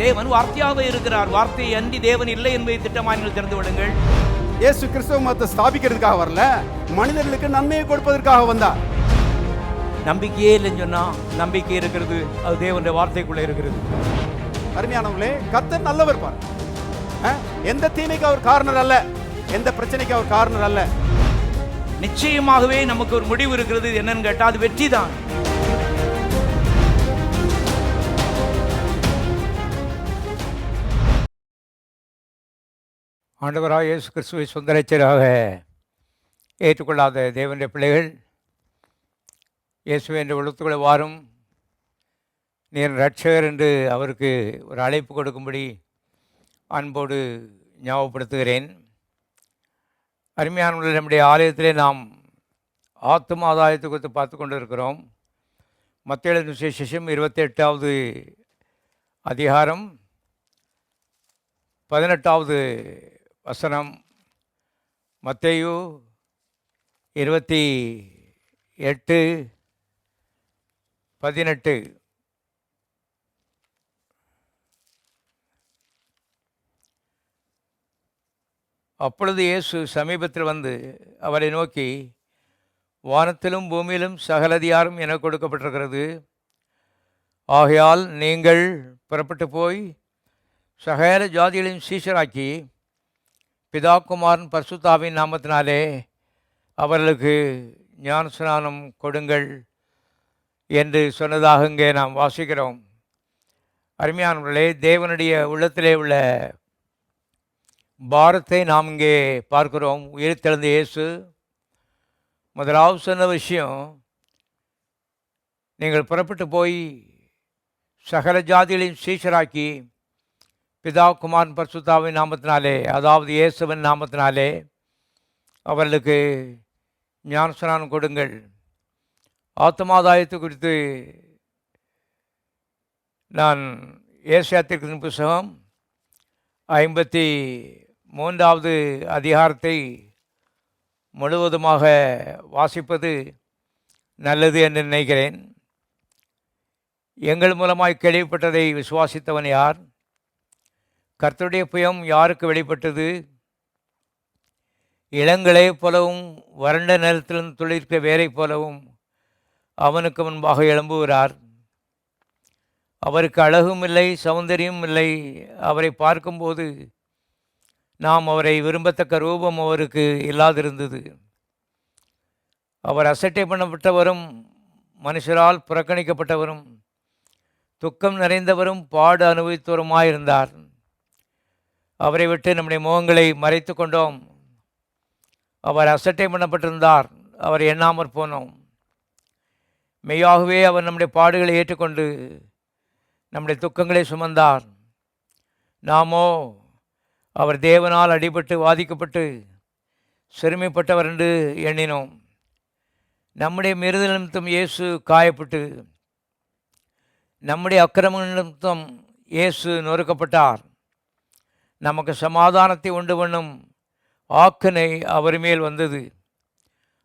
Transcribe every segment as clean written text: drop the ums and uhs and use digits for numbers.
தேவன் வார்த்தையாகவே இருக்கிறார். வார்த்தையை அன்றி தேவன் இல்லை என்பதை திட்டமாய் நீங்கள் தெரிந்து விடுங்கள். இயேசு கிறிஸ்துவ மதத்தை ஸ்தாபிக்கிறதுக்காக வரல, மனிதர்களுக்கு நன்மையை கொடுப்பதற்காக வந்தார். நம்பிக்கையே இல்லைன்னு சொன்னா நம்பிக்கை இருக்கிறது, அது தேவனுடைய வார்த்தைக்குள்ள இருக்கிறது. அருமையானவர்களே, கர்த்தர் நல்லவர் பார். எந்த தீமைக்கு அவர் காரணர் அல்ல, எந்த பிரச்சனைக்கு அவர் காரணர் அல்ல. நிச்சயமாகவே நமக்கு ஒரு முடிவு இருக்கிறது. என்னன்னு கேட்டா அது வெற்றி தான். ஆண்டவராக இயேசு கிறிஸ்துவை சொந்த இரட்சகராக ஏற்றுக்கொள்ளாத தேவனுடைய பிள்ளைகள், இயேசுவை என்ற உள்ளத்துக்குள்ளே வாரும், நீர் இரட்சகர் என்று அவருக்கு ஒரு அழைப்பு கொடுக்கும்படி அன்போடு ஞாபகப்படுத்துகிறேன். அருமையானவர்கள், நம்முடைய ஆலயத்திலே நாம் ஆத்தும ஆதாயத்தை குறித்து பார்த்து கொண்டு இருக்கிறோம். மத்தேயு எழுதின சுவிசேஷம் 28வது அதிகாரம் 18வது வசனம். மத்தேயு 28:18. அப்பொழுது இயேசு சமீபத்தில் வந்து அவரை நோக்கி, வானத்திலும் பூமியிலும் சகல அதிகாரம் எனக்கு கொடுக்கப்பட்டிருக்கிறது. ஆகையால் நீங்கள் புறப்பட்டு போய் சகல ஜாதிகளையும் சீஷராக்கி பிதா குமாரன் பரிசுத்தாவின் நாமத்தினாலே அவர்களுக்கு ஞானஸ்நானம் கொடுங்கள் என்று சொன்னதாக இங்கே நாம் வாசிக்கிறோம். அருமையானவர்களே, தேவனுடைய உள்ளத்திலே உள்ள பாரத்தை நாம் இங்கே பார்க்கிறோம். உயிர்த்தெழுந்த இயேசு முதலாவது சொன்ன விஷயம், நீங்கள் புறப்பட்டு போய் சகல ஜாதிகளையும் சீஷராக்கி பிதா குமாரன் பரிசுத்தாவின் நாமத்தினாலே, அதாவது இயேசுவின் நாமத்தினாலே அவர்களுக்கு ஞானஸ்நானம் கொடுங்கள். ஆத்மாதாயத்தை குறித்து நான் ஏசாயா தீர்க்கதரிசியின் புத்தகம் 53வது அதிகாரத்தை முழுவதுமாக வாசிப்பது நல்லது என்று நினைக்கிறேன். எங்கள் மூலமாய் கேள்விப்பட்டதை விசுவாசித்தவன் யார்? கர்த்தருடைய புயம் யாருக்கு வெளிப்பட்டது? இளங்களை போலவும் வறண்ட நிலத்திலும் துளிர்க்க வேரை போலவும் அவனுக்கு முன்பாக எழும்புகிறார். அவருக்கு அழகும் இல்லை, சௌந்தரியம் இல்லை. அவரை பார்க்கும்போது நாம் அவரை விரும்பத்தக்க ரூபம் அவருக்கு இல்லாதிருந்தது. அவர் அசட்டை பண்ணப்பட்டவரும் மனுஷரால் புறக்கணிக்கப்பட்டவரும் துக்கம் நிறைந்தவரும் பாடு அனுபவித்தவருமாயிருந்தார். அவரை விட்டு நம்முடைய முகங்களை மறைத்து கொண்டோம். அவர் அசட்டை பண்ணப்பட்டிருந்தார், அவர் எண்ணாமற் போனோம். மெய்யாகவே அவர் நம்முடைய பாடுகளை ஏற்றுக்கொண்டு நம்முடைய துக்கங்களை சுமந்தார். நாமோ அவர் தேவனால் அடிபட்டு வாதிக்கப்பட்டு சிறுமைப்பட்டவர் என்று எண்ணினோம். நம்முடைய மீறுதல் நிமித்தம் இயேசு காயப்பட்டு, நம்முடைய அக்கிரம நிமித்தம் இயேசு நொறுக்கப்பட்டார். நமக்கு சமாதானத்தை உண்டு பண்ணும் ஆக்கினை அவர் மேல் வந்தது.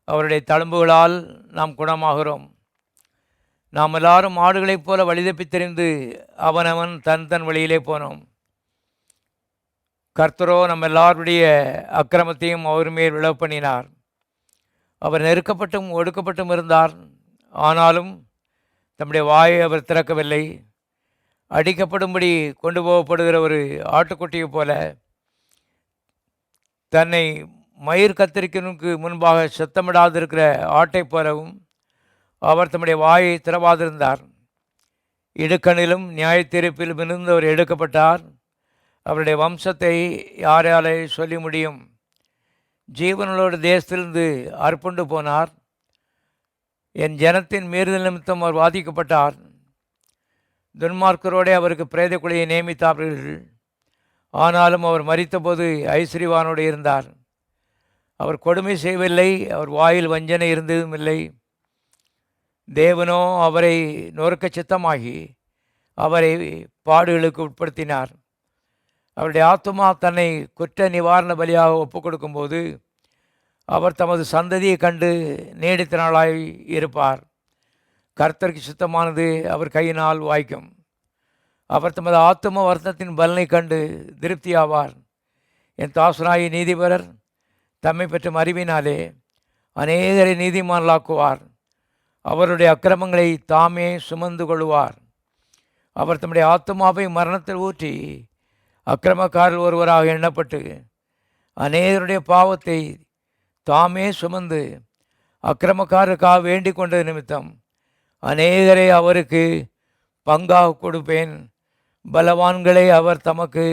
அவருடைய தழும்புகளால் நாம் குணமாகிறோம். நாம் எல்லாரும் ஆடுகளைப் போல வழிதப்பி தெரிந்து அவனவன் தன் தன் வழியிலே போனோம். கர்த்தரோ நம்ம எல்லாருடைய அக்கிரமத்தையும் அவர் மேல் விழ பண்ணினார். அவர் நெருக்கப்பட்டும் ஒடுக்கப்பட்டும் இருந்தார், ஆனாலும் தம்முடைய வாயை அவர் திறக்கவில்லை. அடிக்கப்படும்படி கொண்டு போகப்படுகிற ஒரு ஆட்டுக்குட்டியை போல, தன்னை மயிர் கத்தரிக்கனுக்கு முன்பாக சத்தமிடாதிருக்கிற ஆட்டை போலவும் அவர் தம்முடைய வாயை திறவாதிருந்தார். இடுக்கணிலும் நியாயத்தீர்ப்பிலும் இருந்து அவர் எடுக்கப்பட்டார். அவருடைய வம்சத்தை யாராலே சொல்லி முடியும்? ஜீவனோட தேசத்திலிருந்து அர்ப்பண்டு போனார். என் ஜனத்தின் மீறுதல் நிமித்தம் அவர் வாதிக்கப்பட்டார். துன்மார்க்கரோடே அவருக்கு பிரேத குழியை நியமித்தார்கள். ஆனாலும் அவர் மரித்தபோது ஐஸ்வரிவானோடு இருந்தார். அவர் கொடுமை செய்யவில்லை, அவர் வாயில் வஞ்சனை இருந்ததும் இல்லை. தேவனோ அவரை நொறுக்க சித்தமாகி அவரை பாடுகளுக்கு உட்படுத்தினார். அவருடைய ஆத்துமா தன்னை குற்ற நிவாரண பலியாக ஒப்புக் கொடுக்கும்போது அவர் தமது சந்ததியை கண்டு நீடித்த நாளாய் இருப்பார். கர்த்தருக்கு சித்தமானது அவர் கையினால் வாய்க்கும். அவர் தமது ஆத்தும வர்த்தத்தின் பலனை கண்டு திருப்தியாவார். என் தாசனாயி நீதிபரர் தம்மை பெற்றும் அறிவினாலே அநேகரை நீதிமான்களாக்குவார். அவருடைய அக்கிரமங்களை தாமே சுமந்து கொள்வார். அவர் தம்முடைய ஆத்துமாவை மரணத்தில் ஊற்றி அக்கிரமக்காரர் ஒருவராக எண்ணப்பட்டு அநேகருடைய பாவத்தை தாமே சுமந்து அக்கிரமக்காரருக்காக வேண்டிக் கொண்டது நிமித்தம் அநேகரை அவருக்கு பங்காக கொடுப்பேன். பலவான்களை அவர் தமக்கு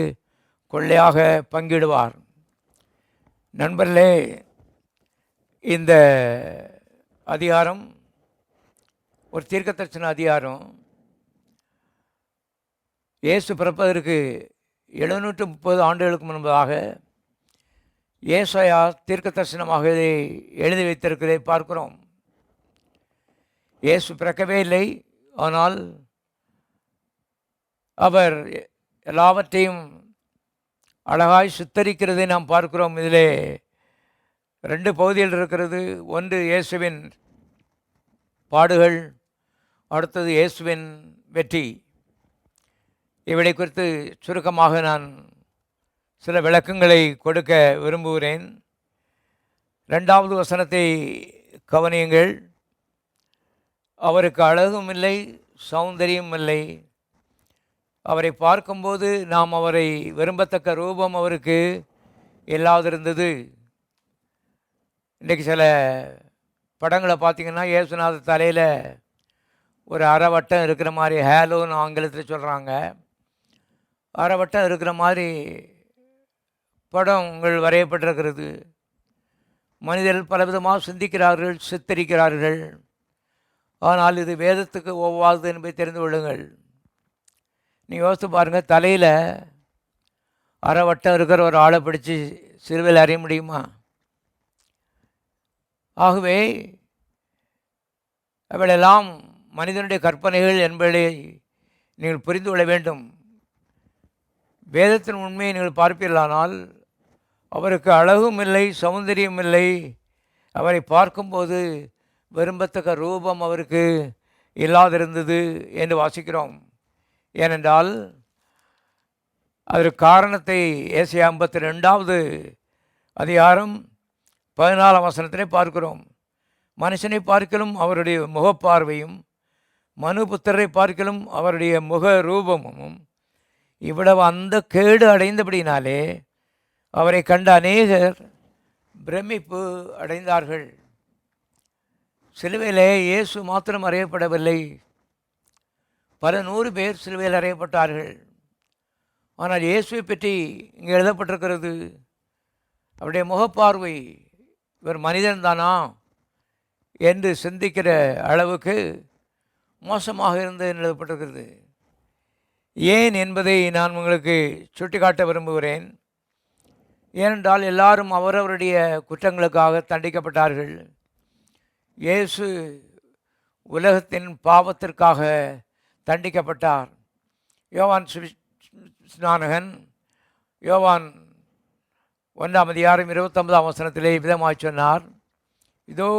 கொள்ளையாக பங்கிடுவார். நண்பர்களே, இந்த அதிகாரம் ஒரு தீர்க்கதரிசன அதிகாரம். இயேசு பிறப்பதற்கு 730 ஆண்டுகளுக்கு முன்பதாக ஏசாயா தீர்க்கதரிசனமாக இதை எழுதி வைத்திருக்கிறதை பார்க்கிறோம். இயேசு பிறக்கவே இல்லை, ஆனால் அவர் எல்லாவற்றையும் அழகாய் சித்தரிக்கிறதை நாம் பார்க்கிறோம். இதிலே 2 பகுதிகள் இருக்கிறது. ஒன்று இயேசுவின் பாடுகள், அடுத்தது இயேசுவின் வெற்றி. இவளை குறித்து சுருக்கமாக நான் சில விளக்கங்களை கொடுக்க விரும்புகிறேன். 2வது வசனத்தை கவனியுங்கள். அவருக்கு அழகும் இல்லை, சௌந்தரியம் இல்லை. அவரை பார்க்கும்போது நாம் அவரை விரும்பத்தக்க ரூபம் அவருக்கு இல்லாதிருந்தது. இன்றைக்கி சில படங்களை பார்த்திங்கன்னா இயேசுநாதர் தலையில் ஒரு அரைவட்டம் இருக்கிற மாதிரி, ஹேலோன்னு ஆங்கிலத்தில் சொல்கிறாங்க, அரைவட்டம் இருக்கிற மாதிரி படங்கள் வரையப்பட்டிருக்கிறது. மனிதர்கள் பலவிதமாக சிந்திக்கிறார்கள், சித்தரிக்கிறார்கள். ஆனால் இது வேதத்துக்கு ஒவ்வாது என்பதை தெரிந்து கொள்ளுங்கள். நீங்கள் யோசித்து பாருங்கள், தலையில் அரைவட்டம் இருக்கிற ஒரு ஆளை பிடிச்சி சிலுவையில் அறிய முடியுமா? ஆகவே அவையெல்லாம் மனிதனுடைய கற்பனைகள் என்பதை நீங்கள் புரிந்து கொள்ள வேண்டும். வேதத்தின் உண்மையை நீங்கள் பார்ப்பீர்களானால் அவருக்கு அழகும் இல்லை, சௌந்தரியம் இல்லை. அவரை பார்க்கும்போது விரும்பத்தக்க ரூபம் அவருக்கு இல்லாதிருந்தது என்று வாசிக்கிறோம். ஏனென்றால் அதற்கு காரணத்தை ஏசாயா 52வது அதிகாரம் 14ஆம் வசனத்திலே பார்க்கிறோம். மனுஷனை பார்க்கலும் அவருடைய முகப்பார்வையும் மனுபுத்திரரை பார்க்கலும் அவருடைய முக ரூபமும் இவ்வளவு அந்த கேடு அடைந்தபடினாலே அவரை கண்ட அநேகர் பிரமிப்பு அடைந்தார்கள். சிலுவையிலே இயேசு மாத்திரம் அறையப்படவில்லை, பல 100 பேர் சிலுவையில் அறையப்பட்டார்கள். ஆனால் இயேசுவை பற்றி இங்கே எழுதப்பட்டிருக்கிறது, அவருடைய முகப்பார்வை, இவர் மனிதன்தானா என்று சிந்திக்கிற அளவுக்கு மோசமாக இருந்து எழுதப்பட்டிருக்கிறது. ஏன் என்பதை நான் உங்களுக்கு சுட்டிக்காட்ட விரும்புகிறேன். ஏனென்றால் எல்லாரும் அவரவருடைய குற்றங்களுக்காக தண்டிக்கப்பட்டார்கள். இயேசு உலகத்தின் பாவத்திற்காக தண்டிக்கப்பட்டார். யோவான் ஸ்நானகன் யோவான் 1ஆம் அதிகாரம் 29ஆம் வசனத்திலே விதமாக சொன்னார், இதோ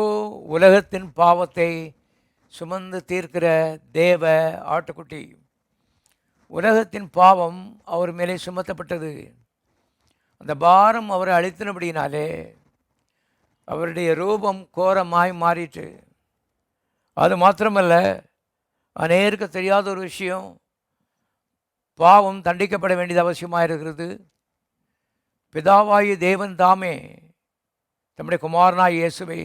உலகத்தின் பாவத்தை சுமந்து தீர்க்கிற தேவ ஆட்டுக்குட்டி. உலகத்தின் பாவம் அவர் மேலே சுமத்தப்பட்டது. அந்த பாரம் அவரை அழித்தினபடினாலே அவருடைய ரூபம் கோரமாய் மாறிற்று. அது மாத்திரமல்ல, அநேருக்கு தெரியாத ஒரு விஷயம், பாவம் தண்டிக்கப்பட வேண்டியது அவசியமாக இருக்கிறது. பிதாவாயி தேவன் தாமே தம்முடைய குமாரனாய் இயேசுவை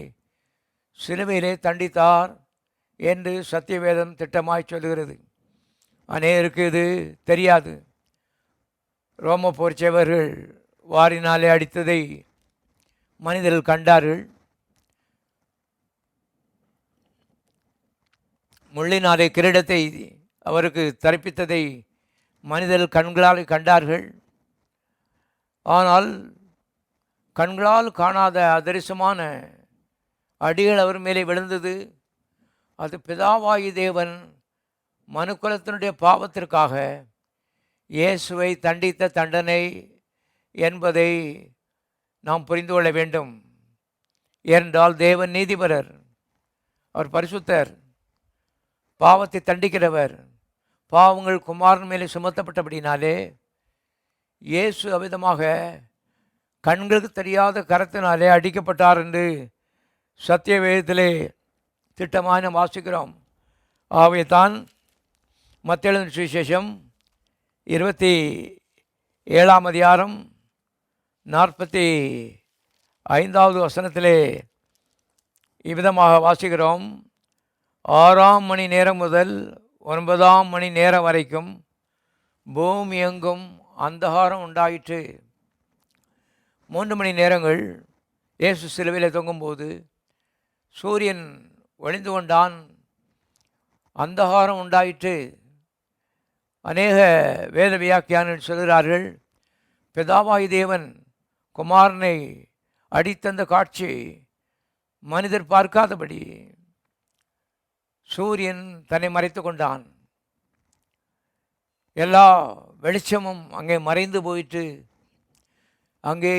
சிலுவையிலே தண்டித்தார் என்று சத்தியவேதம் திட்டமாய் சொல்கிறது. அநேருக்கு இது தெரியாது. ரோம போர்ச்சேவர்கள் வாரினாலே அடித்ததை மனிதர்கள் கண்டார்கள். முள்ளினாலே கிரீடத்தை அவருக்கு தரிப்பித்ததை மனிதர்கள் கண்களால் கண்டார்கள். ஆனால் கண்களால் காணாத அதரிசமான அடிகள் அவர் மேலே விழுந்தது. அது பிதாவாயி தேவன் மனுக்குலத்தினுடைய பாவத்திற்காக இயேசுவை தண்டித்த தண்டனை என்பதை நாம் புரிந்து கொள்ள வேண்டும். ஏனென்றால் தேவன் நீதிபரர், அவர் பரிசுத்தர், பாவத்தை தண்டிக்கிறவர், பாவங்கள் குமாரன் மேலே சுமத்தப்பட்டபடினாலே இயேசு அவ்விதமாக கண்களுக்கு தெரியாத கரத்தினாலே அடிக்கப்பட்டார் என்று சத்திய வேதத்திலே திட்டமாக வாசிக்கிறோம். ஆகவே தான் மத்தேயு சுவிசேஷம் 27ஆம் அதிகாரம் 45வது வசனத்திலே இவ்விதமாக வாசிக்கிறோம். 6ஆம் மணி நேரம் முதல் 9ஆம் மணி நேரம் வரைக்கும் பூமி எங்கும் அந்தகாரம் உண்டாயிற்று. 3 மணி நேரங்கள் இயேசு சிலுவையில் தொங்கும்போது சூரியன் ஒளிந்து கொண்டான், அந்தகாரம் உண்டாயிற்று. அநேக வேத வியாக்கியானர்கள் சொல்கிறார்கள், பிதாவாய் தேவன் குமாரனை அடித்தந்த காட்சி மனிதர் பார்க்காதபடி சூரியன் தன்னை மறைத்து கொண்டான். எல்லா வெளிச்சமும் அங்கே மறைந்து போயிட்டு அங்கே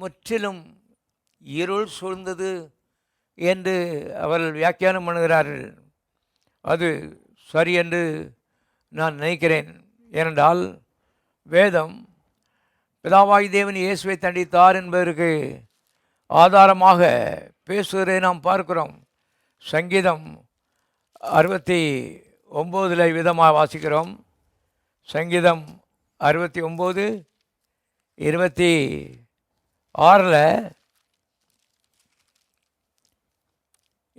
முற்றிலும் இருள் சூழ்ந்தது என்று அவர்கள் வியாக்கியானம் பண்ணுகிறார்கள். அது சரி என்று நான் நினைக்கிறேன். ஏனென்றால் வேதம் பிதாவாய் தேவன் இயேசுவை தண்டித்தார் என்பதற்கு ஆதாரமாக பேசுவதை நாம் பார்க்கிறோம். சங்கீதம் 69 விதமாக வாசிக்கிறோம். சங்கீதம் 69:26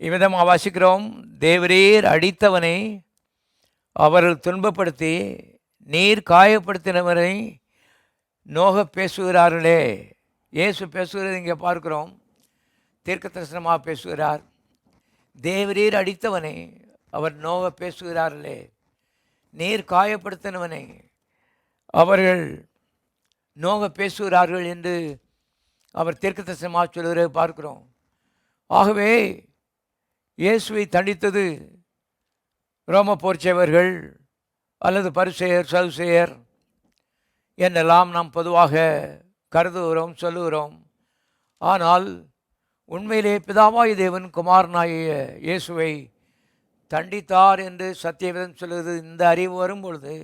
இவ்விதமாக வாசிக்கிறோம். தேவரீர் அடித்தவனை அவர்கள் துன்பப்படுத்தி நீர் காயப்படுத்தினவரை நோக பேசுகிறார்களே. இயேசு பேசுகிறது இங்கே பார்க்கிறோம். தீர்க்க தரிசனமாக பேசுகிறார். தேவரீர் அடித்தவனை அவர் நோக பேசுகிறார்களே, நீர் காயப்படுத்தினவனை அவர்கள் நோக பேசுகிறார்கள் என்று அவர் தீர்க்க தரிசனமாக சொல்கிறதை பார்க்கிறோம். ஆகவே இயேசுவை தண்டித்தது ரோம போர்ச்சேவர்கள் அல்லது பரிசேயர் சதுசேயர் என்றெல்லாம் நாம் பொதுவாக கருதுகிறோம், சொல்லுகிறோம். ஆனால் உண்மையிலே பிதாவாய் தேவன் குமாரனாகிய இயேசுவை தண்டித்தார் என்று சத்தியவேதம் சொல்லுவது. இந்த அறிவு வரும்பொழுது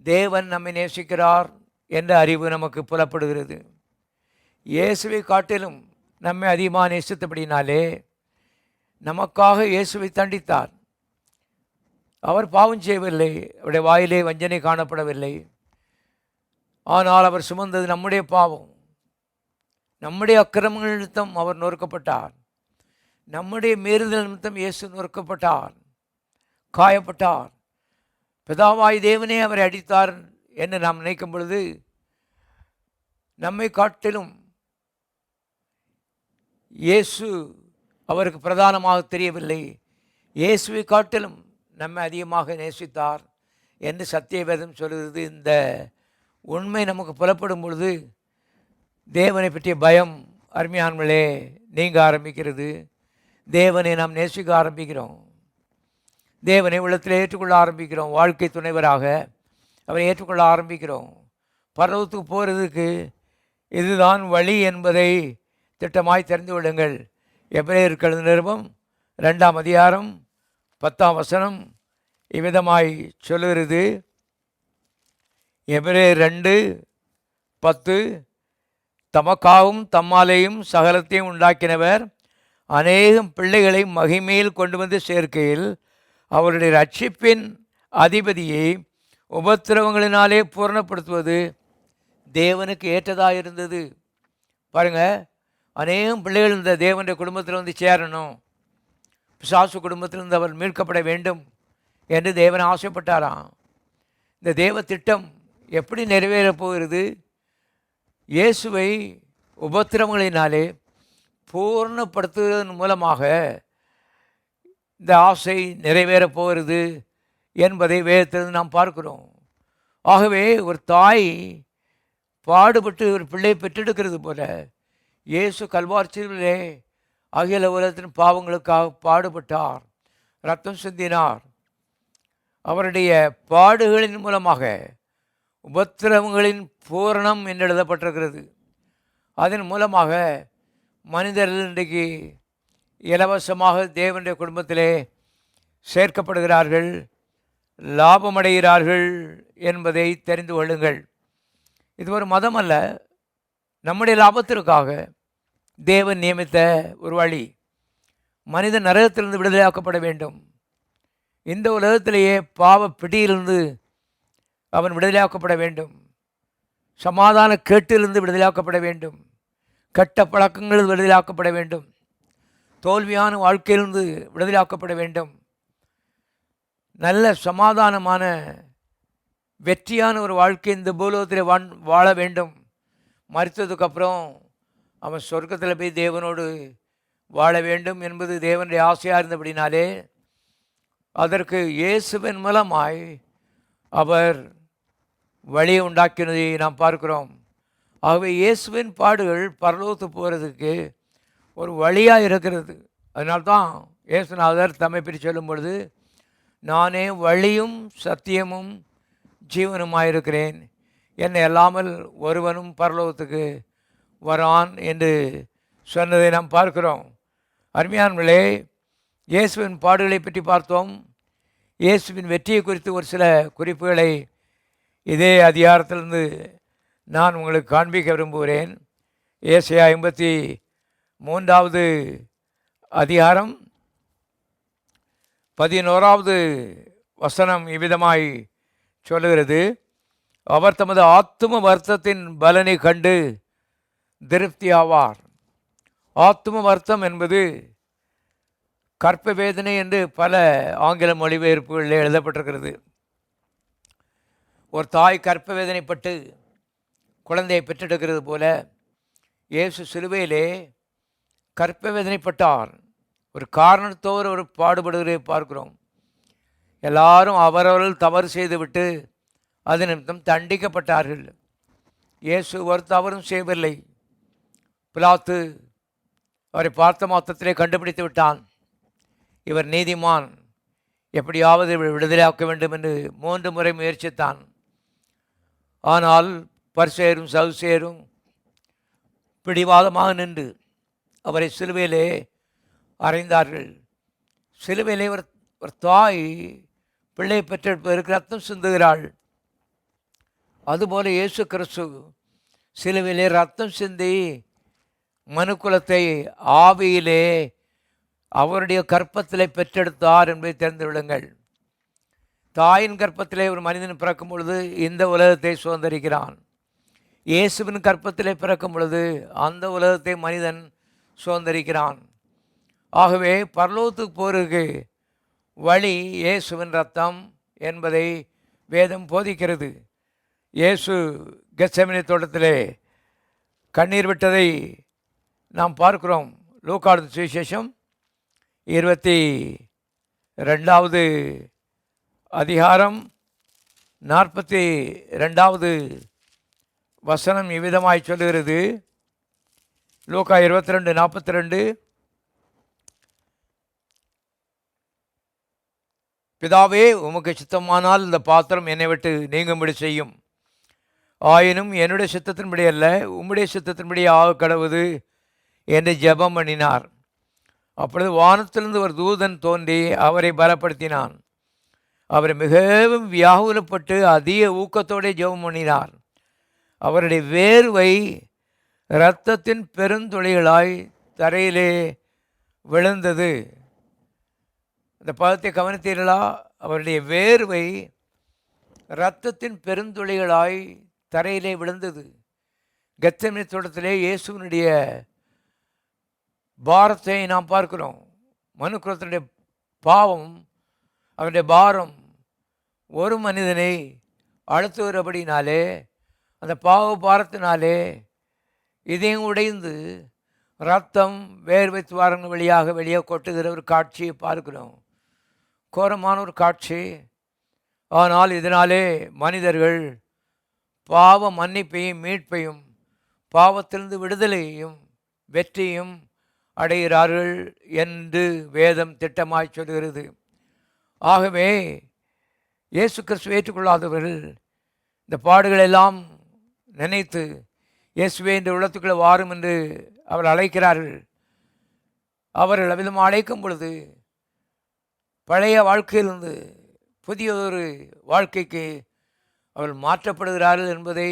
தேவன் நம்மை நேசிக்கிறார் என்ற அறிவு நமக்கு புலப்படுகிறது. இயேசுவை காட்டிலும் நம்மை அதிகமாக நேசித்தபடினாலே நமக்காக இயேசுவை தண்டித்தார். அவர் பாவம் செய்யவில்லை, அவருடைய வாயிலே வஞ்சனை காணப்படவில்லை. ஆனால் அவர் சுமந்தது நம்முடைய பாவம், நம்முடைய அக்கிரமங்கள் நிமித்தம் அவர் நொறுக்கப்பட்டார். நம்முடைய மீறுதல் நிமித்தம் இயேசு நொறுக்கப்பட்டார், காயப்பட்டார். பிதாவாய் தேவனே அவரை அடித்தார் என்று நாம் நினைக்கும் பொழுது நம்மை காட்டிலும் இயேசு அவருக்கு பிரதானமாக தெரியவில்லை. இயேசுவை காட்டிலும் நம்மை அதிகமாக நேசித்தார் என்று சத்தியவேதம் சொல்கிறது. இந்த உண்மை நமக்கு புலப்படும் பொழுது தேவனை பற்றிய பயம் அருமையானவர்களே நீங்க ஆரம்பிக்கிறது. தேவனை நாம் நேசிக்க ஆரம்பிக்கிறோம். தேவனை உள்ளத்தில் ஏற்றுக்கொள்ள ஆரம்பிக்கிறோம். வாழ்க்கை துணைவராக அவரை ஏற்றுக்கொள்ள ஆரம்பிக்கிறோம். பரலோகத்துக்கு போகிறதுக்கு இதுதான் வழி என்பதை திட்டமாய் தெரிந்து கொள்ளுங்கள். எபிரேயருக்கு எழுதின நிருபம் 2ஆம் அதிகாரம் 10ஆம் வசனம் இவ்விதமாய் சொல்லுகிறது. எபிரேயர் 2:10 தமக்காகவும் தம்மாலேயும் சகலத்தையும் உண்டாக்கினவர் அநேகம் பிள்ளைகளை மகிமையில் கொண்டு வந்து சேர்க்கையில் அவருடைய ரட்சிப்பின் அதிபதியை உபத்திரவங்களினாலே பூரணப்படுத்துவது தேவனுக்கு ஏற்றதாக இருந்தது. பாருங்கள், அநேகம் பிள்ளைகள் இந்த தேவனுடைய குடும்பத்தில் வந்து சேரணும், பிசாசு குடும்பத்திலிருந்து அவர் மீட்கப்பட வேண்டும் என்று தேவன் ஆசைப்பட்டாராம். இந்த தேவ திட்டம் எப்படி நிறைவேறப் போகிறது? இயேசுவை உபத்திரவங்களினாலே பூர்ணப்படுத்துவதன் மூலமாக இந்த ஆசை நிறைவேறப் போகிறது என்பதை வேதத்தில் நாம் பார்க்கிறோம். ஆகவே ஒரு தாய் பாடுபட்டு ஒரு பிள்ளையை பெற்றெடுக்கிறது போல இயேசு கல்வாரியிலே அகில உலகத்தின் பாவங்களுக்காக பாடுபட்டார், ரத்தம் சிந்தினார். அவருடைய பாடுகளின் மூலமாக உபத்திரவங்களின் பூரணம் என்று எழுதப்பட்டிருக்கிறது. அதன் மூலமாக மனிதர்கள் இன்றைக்கு இலவசமாக தேவனுடைய குடும்பத்திலே சேர்க்கப்படுகிறார்கள். லாபமடைகிறார்கள் என்பதை தெரிந்து கொள்ளுங்கள். இது ஒரு மதம் அல்ல, நம்முடைய லாபத்திற்காக தேவன் நியமித்த ஒரு வழி. மனிதன் நரகத்திலிருந்து விடுதலையாக்கப்பட வேண்டும். இந்த உலகத்திலேயே பாவ பிடியிலிருந்து அவன் விடுதலையாக்கப்பட வேண்டும். சமாதான கேட்டிலிருந்து விடுதலையாக்கப்பட வேண்டும். கெட்ட பழக்கங்களில் விடுதலையாக்கப்பட வேண்டும். தோல்வியான வாழ்க்கையிலிருந்து விடுதலையாக்கப்பட வேண்டும். நல்ல சமாதானமான வெற்றியான ஒரு வாழ்க்கை இந்த பூலோகத்தில் வாழ வேண்டும். மரித்ததுக்கப்புறம் அவன் சொர்க்கத்தில் போய் தேவனோடு வாழ வேண்டும் என்பது தேவனுடைய ஆசையாக இருந்தபடினாலே அதற்கு இயேசுவின் மூலமாய் அவர் வழியை உண்டாக்கினதை நாம் பார்க்கிறோம். ஆகவே இயேசுவின் பாடுகள் பரலோகத்துக்கு போகிறதுக்கு ஒரு வழியாக இருக்கிறது. அதனால்தான் இயேசுநாதர் தம்மை பற்றி சொல்லும் பொழுது, நானே வழியும் சத்தியமும் ஜீவனுமாயிருக்கிறேன், என்னை அல்லாமல் ஒருவனும் பரலோகத்துக்கு வரான் என்று சொன்னதை நாம் பார்க்கிறோம். அருமையானவர்களே, இயேசுவின் பாடுகளை பற்றி பார்த்தோம். இயேசுவின் வெற்றியை குறித்து ஒரு சில குறிப்புகளை இதே அதிகாரத்திலிருந்து நான் உங்களுக்கு காண்பிக்க விரும்புகிறேன். ஏசாயா 53வது அதிகாரம் 11வது வசனம் இவ்விதமாய் சொல்லுகிறது, அவர் தமது ஆத்தும வருத்தத்தின் பலனை கண்டு திருப்தி ஆவார். ஆத்தும வருத்தம் என்பது கற்ப வேதனை என்று பல ஆங்கில மொழிபெயர்ப்புகளில் எழுதப்பட்டிருக்கிறது. ஒரு தாய் கற்ப வேதனைப்பட்டு குழந்தையை பெற்றெடுக்கிறது போல இயேசு சிலுவையிலே கற்ப வேதனைப்பட்டார். ஒரு காரணத்தோடு ஒரு பாடுபடுகிறதை பார்க்கிறோம். எல்லாரும் அவரவர்கள் தவறு செய்துவிட்டு அது நிமித்தம் தண்டிக்கப்பட்டார்கள். இயேசு ஒரு தவறும் செய்யவில்லை. பிலாத்து அவரை பார்த்த மாத்திரத்திலே கண்டுபிடித்து விட்டான். இவர் நீதிமான், எப்படியாவது விடுதலையாக்க வேண்டும் என்று 3 முறை முயற்சித்தான். ஆனால் பரிசேயரும் சதுசேயரும் பிடிவாதமாக நின்று அவரை சிலுவையிலே அறைந்தார்கள். சிலுவையிலே ஒரு தாய் பிள்ளை பெற்றெடுப்பதற்கு ரத்தம் சிந்துகிறாள். அதுபோல இயேசு கிறிஸ்து சிலுவையிலே ரத்தம் சிந்தி மனுக்குலத்தை ஆவியிலே அவருடைய கற்பத்திலே பெற்றெடுத்தார் என்பதை தெரிந்து விடுங்கள். தாயின் கற்பத்திலே ஒரு மனிதன் பிறக்கும் பொழுது இந்த உலகத்தை சுதந்திரிக்கிறான். இயேசுவின் கற்பத்திலே பிறக்கும் பொழுது அந்த உலகத்தை மனிதன் சுதந்திரிக்கிறான். ஆகவே பரலோகத்துக்கு போருக்கு வழி இயேசுவின் ரத்தம் என்பதை வேதம் போதிக்கிறது. இயேசு கெத்செமனே தோட்டத்திலே கண்ணீர் விட்டதை நாம் பார்க்கிறோம். லூக்கா சுவிசேஷம் 22வது அதிகாரம் 42வது வசனம் இவ்விதமாய் சொல்லுகிறது. லூக்கா 22:42, பிதாவே உமக்கு சித்தமானால் இந்த பாத்திரம் என்னை விட்டு நீங்கும்படி செய்யும், ஆயினும் என்னுடைய சித்தத்தின்படி அல்ல உம்முடைய சித்தத்தின்படி ஆக கடவுது என்று ஜெபம் பண்ணினார். அப்பொழுது வானத்திலிருந்து ஒரு தூதன் தோன்றி அவரை பலப்படுத்தினான். அவர் மிகவும் வியாகுலப்பட்டு அதிக ஊக்கத்தோடு ஜெபம் பண்ணினார். அவருடைய வேர்வை இரத்தத்தின் பெருந்துளிகளாய் தரையிலே விழுந்தது. இந்த பதத்தை கவனித்தீர்களா? அவருடைய வேர்வை இரத்தத்தின் பெருந்துளிகளாய் தரையிலே விழுந்தது. கெத்செமனே தோட்டத்திலே இயேசுவினுடைய பாரத்தை நாம் பார்க்கிறோம். மனுக்குலத்தினுடைய பாவம், அவனுடைய பாரம் ஒரு மனிதனை அழுத்துகிறபடினாலே அந்த பாவ பாரத்தினாலே இதயம் உடைந்து ரத்தம் வேர்வை துவாரங்கள் வழியாக வெளியே கொட்டுகிற ஒரு காட்சியை பார்க்கிறோம். கோரமான ஒரு காட்சி. ஆனால் இதனாலே மனிதர்கள் பாவ மன்னிப்பையும் மீட்பையும் பாவத்திலிருந்து விடுதலையையும் வெற்றியும் அடைகிறார்கள் என்று வேதம் திட்டமாய் சொல்கிறது. ஆகவே இயேசு கிறிஸ்துவை ஏற்றுக்கொள்ளாதவர்கள் இந்த பாடுகளெல்லாம் நினைத்து இயேசுவே இந்த உள்ளத்துக்குள்ளே வாரும் என்று அவர் அழைக்கிறார்கள். அவர்கள் அவ்விதம் அழைக்கும் பொழுது பழைய வாழ்க்கையிலிருந்து புதிய ஒரு வாழ்க்கைக்கு அவர்கள் மாற்றப்படுகிறார்கள் என்பதை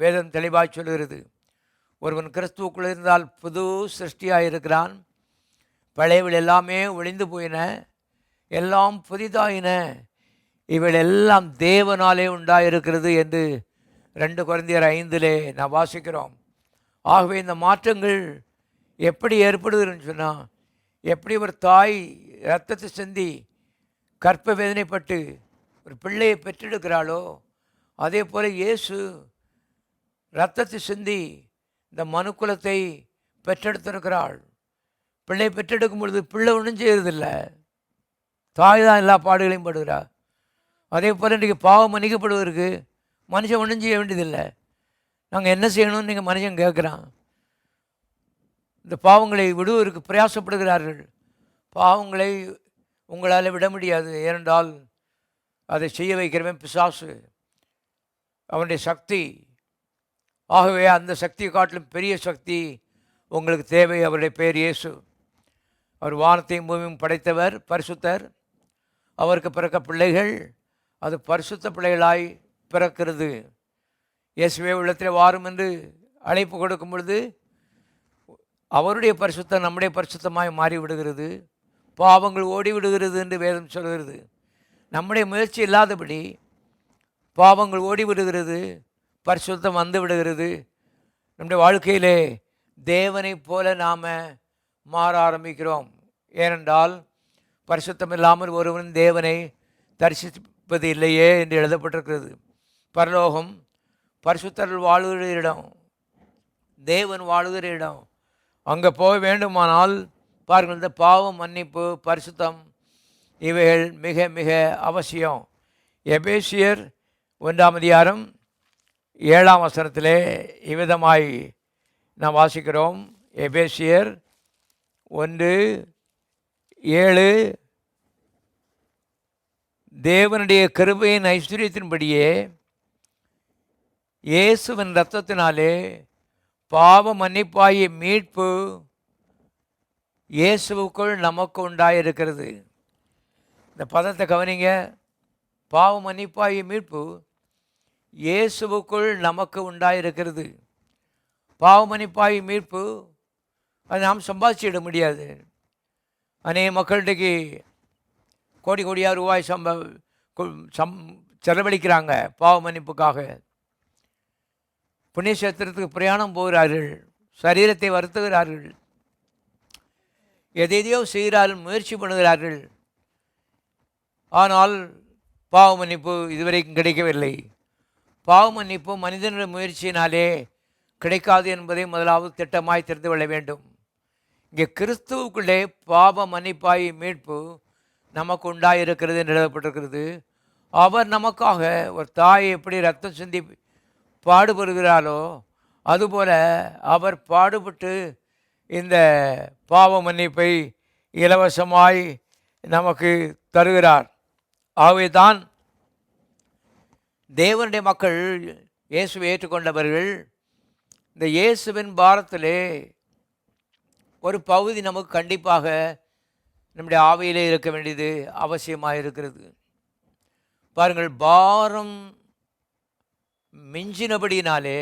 வேதம் தெளிவாய் சொல்கிறது. ஒருவன் கிறிஸ்துவுக்குள் இருந்தால் புது சிருஷ்டியாக இருக்கிறான். பழையவள் எல்லாமே ஒழிந்து போயின, எல்லாம் புதிதாயின, இவள் எல்லாம் தேவனாலே உண்டாயிருக்கிறது என்று 2 கொரிந்தியர் 5 நாம் வாசிக்கிறோம். ஆகவே இந்த மாற்றங்கள் எப்படி ஏற்படுதுன்னு சொன்னால், எப்படி ஒரு தாய் இரத்தத்தை சிந்தி கற்ப வேதனைப்பட்டு ஒரு பிள்ளையை பெற்றெடுக்கிறாளோ, அதே போல் இயேசு இரத்தத்தை சிந்தி இந்த மனுக்குலத்தை பெற்றெடுத்திருக்கிறாள். பிள்ளை பெற்றெடுக்கும் பொழுது பிள்ளை ஒன்றும் செய்யறதில்லை, தாய் தான் எல்லா பாடுகளையும் படுகிறார். அதே போல் இன்றைக்கி பாவம் மன்னிக்கப்படுவதற்கு மனுஷன் ஒன்றும் செய்ய வேண்டியதில்லை. நாங்கள் என்ன செய்யணும்னு நீங்கள் மனுஷன் கேட்குறான். இந்த பாவங்களை விடுவதற்கு பிரயாசப்படுகிறார்கள். பாவங்களை உங்களால் விட முடியாது, ஏனென்றால் அதை செய்ய வைக்கிறவன் பிசாசு, அவனுடைய சக்தி. ஆகவே அந்த சக்தியை காட்டிலும் பெரிய சக்தி உங்களுக்கு தேவை. அவருடைய பெயர் இயேசு. அவர் வானத்தையும் பூமியும் படைத்தவர், பரிசுத்தர். அவருக்கு பிறக்க பிள்ளைகள் அது பரிசுத்த பிள்ளைகளாய் பிறக்கிறது. இயேசுவே உள்ளத்தில் வாரும் என்று அழைப்பு கொடுக்கும் பொழுது அவருடைய பரிசுத்தம் நம்முடைய பரிசுத்தமாய் மாறிவிடுகிறது. பாவங்கள் ஓடிவிடுகிறது என்று வேதம் சொல்கிறது. நம்முடைய முயற்சி இல்லாதபடி பாவங்கள் ஓடிவிடுகிறது, பரிசுத்தம் வந்து விடுகிறது. நம்முடைய வாழ்க்கையிலே தேவனைப் போல நாம் மாற ஆரம்பிக்கிறோம். ஏனென்றால் பரிசுத்தம் இல்லாமல் ஒருவன் தேவனை தரிசிப்பது இல்லையே என்று எழுதப்பட்டிருக்கிறது. பரலோகம் பரிசுத்தர்கள் வாழுகிற இடம், தேவன் வாழுகிற இடம். அங்கே போக வேண்டுமானால் பாருங்கள், இந்த பாவம் மன்னிப்பு, பரிசுத்தம் இவைகள் மிக மிக அவசியம். எபேசியர் 1:7 இவ்விதமாய் நாம் வாசிக்கிறோம். எபேசியர் 1:7 தேவனுடைய கிருபையின் ஐஸ்வர்யத்தின்படியே இயேசுவின் இரத்தத்தினாலே பாவ மன்னிப்பாகிய மீட்பு இயேசுவுக்குள் நமக்கு உண்டாயிருக்கிறது. இந்த பதத்தை கவனிங்க. பாவ மன்னிப்பாகிய மீட்பு இயேசுவுக்குள் நமக்கு உண்டாயிருக்கிறது. பாவ மன்னிப்பாகிய மீட்பு அதை நாம் சம்பாதிச்சிட முடியாது. அநேக மக்கள்கிட்டக்கு கோடி கோடியாக ரூபாய் செலவழிக்கிறாங்க பாவ மன்னிப்புக்காக. புண்ணிய சேத்திரத்துக்கு பிரயாணம் போகிறார்கள், சரீரத்தை வருத்துகிறார்கள், எதையோ செய்கிறார்கள், முயற்சி பண்ணுகிறார்கள். ஆனால் பாவ மன்னிப்பு இதுவரைக்கும் கிடைக்கவில்லை. பாவ மன்னிப்பு மனிதனுடைய முயற்சியினாலே கிடைக்காது என்பதை முதலாவது திட்டமாய் தெரிந்து கொள்ள வேண்டும். இங்கே கிறிஸ்துவுக்குள்ளே பாவ மன்னிப்பாய் மீட்பு நமக்கு உண்டாயிருக்கிறது என்று எழுதப்பட்டிருக்கிறது. அவர் நமக்காக ஒரு தாய் எப்படி ரத்தம் சிந்தி பாடுபடுகிறாரோ அதுபோல அவர் பாடுபட்டு இந்த பாவ மன்னிப்பை இலவசமாய் நமக்கு தருகிறார். ஆகவே தான் தேவனுடைய மக்கள் இயேசுவை ஏற்றுக்கொண்டவர்கள் இந்த இயேசுவின் பாரத்திலே ஒரு பகுதி நமக்கு கண்டிப்பாக நம்முடைய ஆவியிலே இருக்க வேண்டியது அவசியமாக இருக்கிறது. பாருங்கள், பாரம் மிஞ்சினபடியினாலே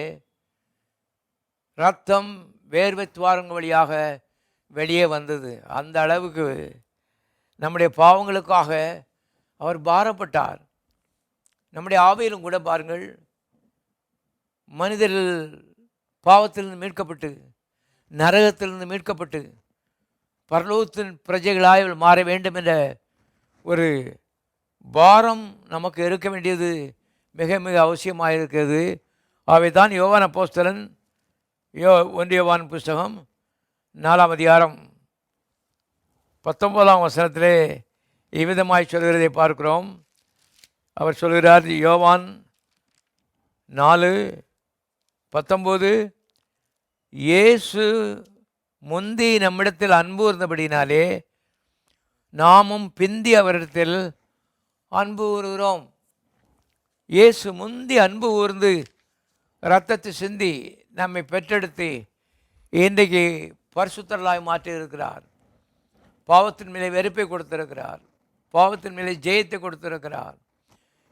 ரத்தம் வேர்வை துவாரங்கள் வழியாக வெளியே வந்தது. அந்த அளவுக்கு நம்முடைய பாவங்களுக்காக அவர் பாரப்பட்டார். நம்முடைய ஆவியிலும் கூட பாருங்கள், மனிதர்கள் பாவத்திலிருந்து மீட்கப்பட்டு நரகத்திலிருந்து மீட்கப்பட்டு பரலோகத்தின் பிரஜைகளாய் மாற வேண்டும் என்ற ஒரு பாரம் நமக்கு இருக்க வேண்டியது மிக மிக அவசியமாக இருக்கிறது. ஆகவே தான் யோவான் அப்போஸ்தலன் 1 யோவான் புஸ்தகம் 4:19 இவ்விதமாய் சொல்கிறதை பார்க்கிறோம். அவர் சொல்கிறார், யோவான் 4:19, இயேசு முந்தி நம்மிடத்தில் அன்பு இருந்தபடினாலே நாமும் பிந்தி அவரிடத்தில் அன்பு கூறுகிறோம். இயேசு முந்தி அன்பு கூர்ந்து இரத்தத்தை சிந்தி நம்மை பெற்றெடுத்து இன்றைக்கு பரிசுத்தர்களாய் மாற்றியிருக்கிறார். பாவத்தின் மேலே வெறுப்பை கொடுத்திருக்கிறார், பாவத்தின் மேலே ஜெயத்தை கொடுத்திருக்கிறார்.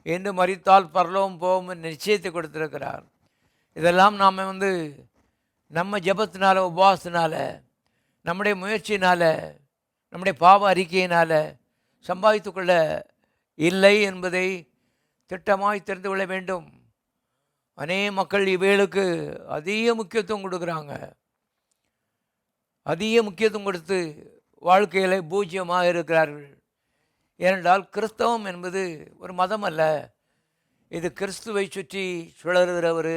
என்று மரித்தால் பரலோகம் போகும் என்று நிச்சயத்தை கொடுத்திருக்கிறார். இதெல்லாம் நாம் நம்ம ஜெபத்தினால, உபவாசத்தினால, நம்முடைய முயற்சியினால், நம்முடைய பாவ அறிக்கையினால் சம்பாதித்து கொள்ள இல்லை என்பதை திட்டமாய் தெரிந்து கொள்ள வேண்டும். அநேக மக்கள் இவைகளுக்கு அதிக முக்கியத்துவம் கொடுக்குறாங்க. அதிக முக்கியத்துவம் கொடுத்து வாழ்க்கையில் பூஜ்யமாக இருக்கிறார்கள். ஏனென்றால் கிறிஸ்தவம் என்பது ஒரு மதம் அல்ல, இது கிறிஸ்துவை சுற்றி சுழறுகிற ஒரு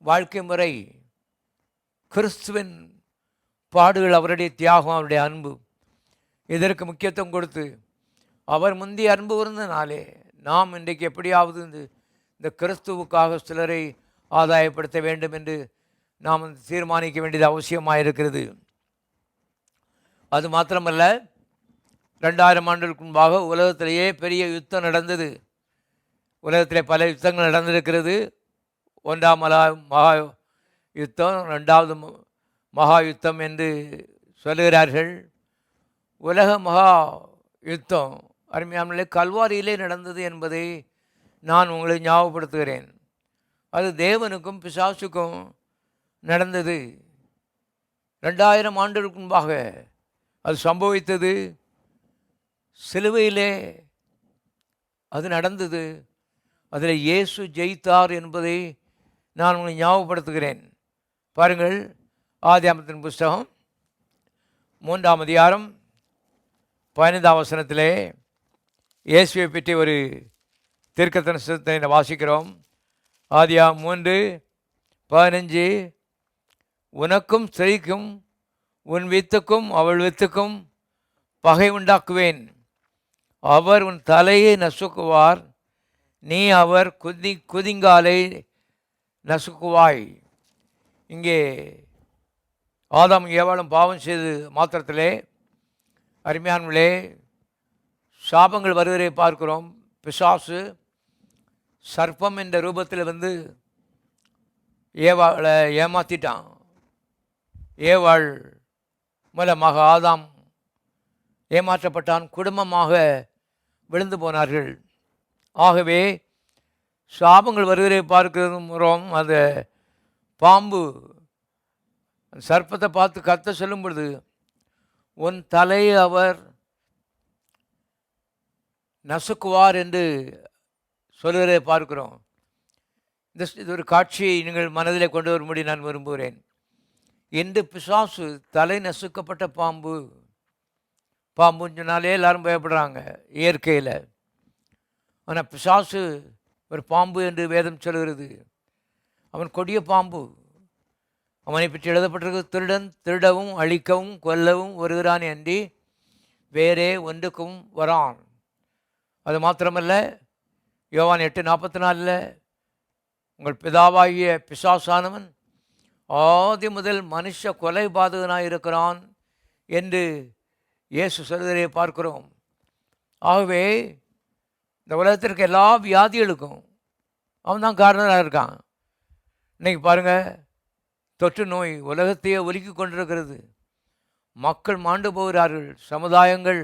வாழ்க்கை முறை. கிறிஸ்துவின் பாடுகள், அவருடைய தியாகம், அவருடைய அன்பு, இதற்கு முக்கியத்துவம் கொடுத்து அவர் முந்தைய அன்பு இருந்தனாலே நாம் இன்றைக்கு எப்படியாவது இந்த கிறிஸ்துவுக்காக சிலரை ஆதாயப்படுத்த வேண்டும் என்று நாம் தீர்மானிக்க வேண்டியது அவசியமாக இருக்கிறது. அது மாத்திரமல்ல, 2000 ஆண்டுகளுக்கு முன்பாக உலகத்திலேயே பெரிய யுத்தம் நடந்தது. உலகத்திலே பல யுத்தங்கள் நடந்திருக்கிறது. 1ஆம் மகா யுத்தம், 2வது மகா யுத்தம் என்று சொல்லுகிறார்கள். உலக மகா யுத்தம் அருமையானவர்களே கல்வாரியிலே நடந்தது என்பதை நான் உங்களை ஞாபகப்படுத்துகிறேன். அது தேவனுக்கும் பிசாசுக்கும் நடந்தது. 2000 ஆண்டுகளுக்கு முன்பாக அது சம்பவித்தது. சிலுவையிலே அது நடந்தது. அதில் இயேசு ஜெயித்தார் என்பதை நான் உங்களை ஞாபகப்படுத்துகிறேன். பாருங்கள், ஆதியாகமத்தின் புஸ்தகம் 3ஆம் அதிகாரம் 15ஆம் வசனத்திலே இயேசுவை பற்றி ஒரு தீர்க்கதரிசனத்தை வாசிக்கிறோம். ஆதியாகமம் 3:15, உனக்கும் ஸ்திரீக்கும் உன் வித்துக்கும் அவள் வித்துக்கும் பகை உண்டாக்குவேன், அவர் உன் தலையை நசுக்குவார், நீ அவர் குதிங்காலை நசுக்குவாய். இங்கே ஆதாம் ஏவாளும் பாவம் செய்து மாத்திரத்திலே அருமையானவர்களே சாபங்கள் வருவதை பார்க்கிறோம். பிசாசு சர்ப்பம் என்ற ரூபத்தில் ஏவாளை ஏமாற்றிட்டான். ஏவாள் மூலமாக ஆதாம் ஏமாற்றப்பட்டான். குடும்பமாக விழுந்து போனார்கள். ஆகவே சாபங்கள் வருவதை பார்க்கிறோம். அந்த பாம்பு சர்ப்பத்தை பார்த்து கத்த சொல்லும் பொழுது, உன் தலையை அவர் நசுக்குவார் என்று சொல்லுவதை பார்க்கிறோம். இது ஒரு காட்சியை நீங்கள் மனதிலே கொண்டு வரும்படி நான் விரும்புகிறேன். இன்று பிசாசு தலை நசுக்கப்பட்ட பாம்புன்னு சொன்னாலே எல்லாரும் பயப்படுறாங்க இயற்கையில். ஆனால் பிசாசு ஒரு பாம்பு என்று வேதம் சொல்கிறது. அவன் கொடிய பாம்பு. அவனை பற்றி எழுதப்பட்டிருக்கு, திருடன் திருடவும் அழிக்கவும் கொல்லவும் வருகிறான் என்று வேறே ஒன்றுக்கும் வரான். அது மாத்திரமல்ல, யோவான் 8:44 உங்கள் பிதாவாகிய பிசாசானவன் ஆதி முதல் மனுஷ கொலை பாதகனாக இருக்கிறான் என்று இயேசு சொல்வதை பார்க்கிறோம். ஆகவே இந்த உலகத்திற்கு எல்லா வியாதிகளுக்கும் அவன் தான் காரணராக இருக்கான். இன்றைக்கி பாருங்கள், தொற்று நோய் உலகத்தையே ஒலுக்கி கொண்டிருக்கிறது. மக்கள் மாண்டு போகிறார்கள், சமுதாயங்கள்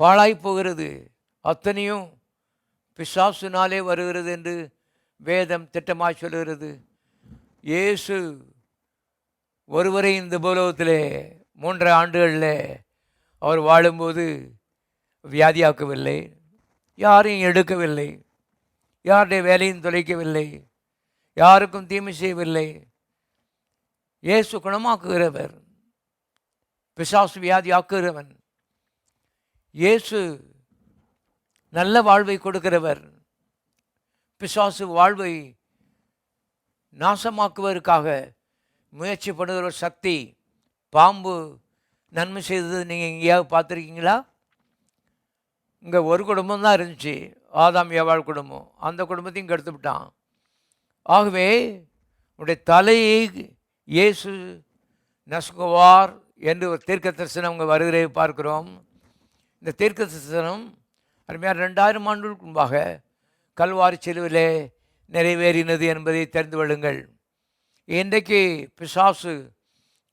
பாழாய் போகிறது. அத்தனையும் பிசாசுனாலே வருகிறது என்று வேதம் திட்டமாய் சொல்கிறது. இயேசு ஒருவரை இந்த பூலோகத்திலே 3 ஆண்டுகளில் அவர் வாழும்போது வியாதியாக்கவில்லை, யாரையும் எடுக்கவில்லை, யாருடைய வேலையும் தொலைக்கவில்லை, யாருக்கும் தீமை செய்யவில்லை. இயேசு குணமாக்குகிறவர், பிசாசு வியாதியாக்குகிறவன். இயேசு நல்ல வாழ்வை கொடுக்கிறவர். பிசாசு வாழ்வை நாசமாக்குவதற்காக முயற்சி பண்ணுகிற ஒரு சக்தி. பாம்பு நன்மை செய்தது நீங்கள் எங்கேயாவது பார்த்துருக்கீங்களா? இங்கே ஒரு குடும்பம் தான் இருந்துச்சு, ஆதாம் ஏவாள் குடும்பம். அந்த குடும்பத்தையும் கெடுத்து விட்டான். ஆகவே உடைய தலையை இயேசு நசுக்குவார் என்று ஒரு தீர்க்க தரிசனம் அவங்க வருகிறதை பார்க்கிறோம். இந்த தீர்க்க தரிசனம் அருமையாக 2000 ஆண்டுகளுக்கு முன்பாக கல்வாரி சிலுவிலே நிறைவேறினது என்பதை தெரிந்து கொள்ளுங்கள். இன்றைக்கு பிசாசு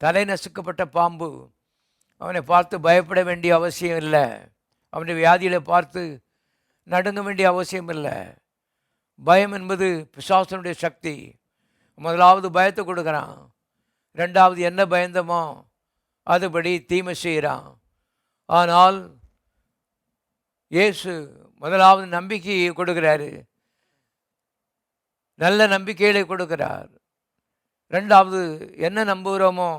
தலை நசுக்கப்பட்ட பாம்பு. அவனை பார்த்து பயப்பட வேண்டிய அவசியம் இல்லை. அவனுடைய வியாதிகளை பார்த்து நடுங்க வேண்டிய அவசியம் இல்லை. பயம் என்பது பிசாசனுடைய சக்தி. முதலாவது பயத்தை கொடுக்குறான், ரெண்டாவது என்ன பயந்தமோ அதுபடி தீமை செய்கிறான். ஆனால் இயேசு முதலாவது நம்பிக்கையை கொடுக்கிறாரு, நல்ல நம்பிக்கைகளை கொடுக்கிறார். ரெண்டாவது என்ன நம்புகிறோமோ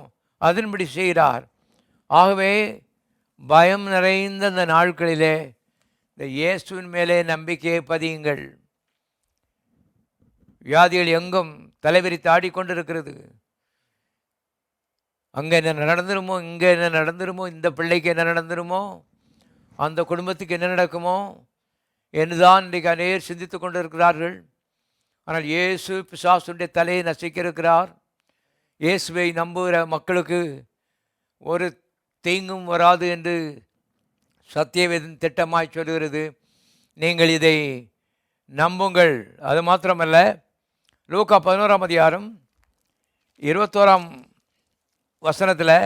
அதன்படி செய்கிறார். ஆகவே பயம் நிறைந்த இந்த நாட்களிலே இந்த இயேசுவின் மேலே நம்பிக்கையை பதியுங்கள். வியாதிகள் எங்கும் தலைவிரித்து ஆடிக்கொண்டிருக்கிறது. அங்கே என்ன நடந்துருமோ, இங்கே என்ன நடந்துருமோ, இந்த பிள்ளைக்கு என்ன நடந்துருமோ, அந்த குடும்பத்துக்கு என்ன நடக்குமோ என்றுதான் இன்றைக்கு அநேகர் சிந்தித்து கொண்டு இருக்கிறார்கள். ஆனால் இயேசு பிசாசுடைய தலையை நசுக்கியிருக்கிறார். இயேசுவை நம்புகிற மக்களுக்கு ஒரு தீங்கும் வராது என்று சத்தியவேதம் திட்டமாய் சொல்கிறது. நீங்கள் இதை நம்புங்கள். அது மாத்திரமல்ல, லூக்கா 11ஆம் அதிகாரம் 21ஆம் வசனத்தில்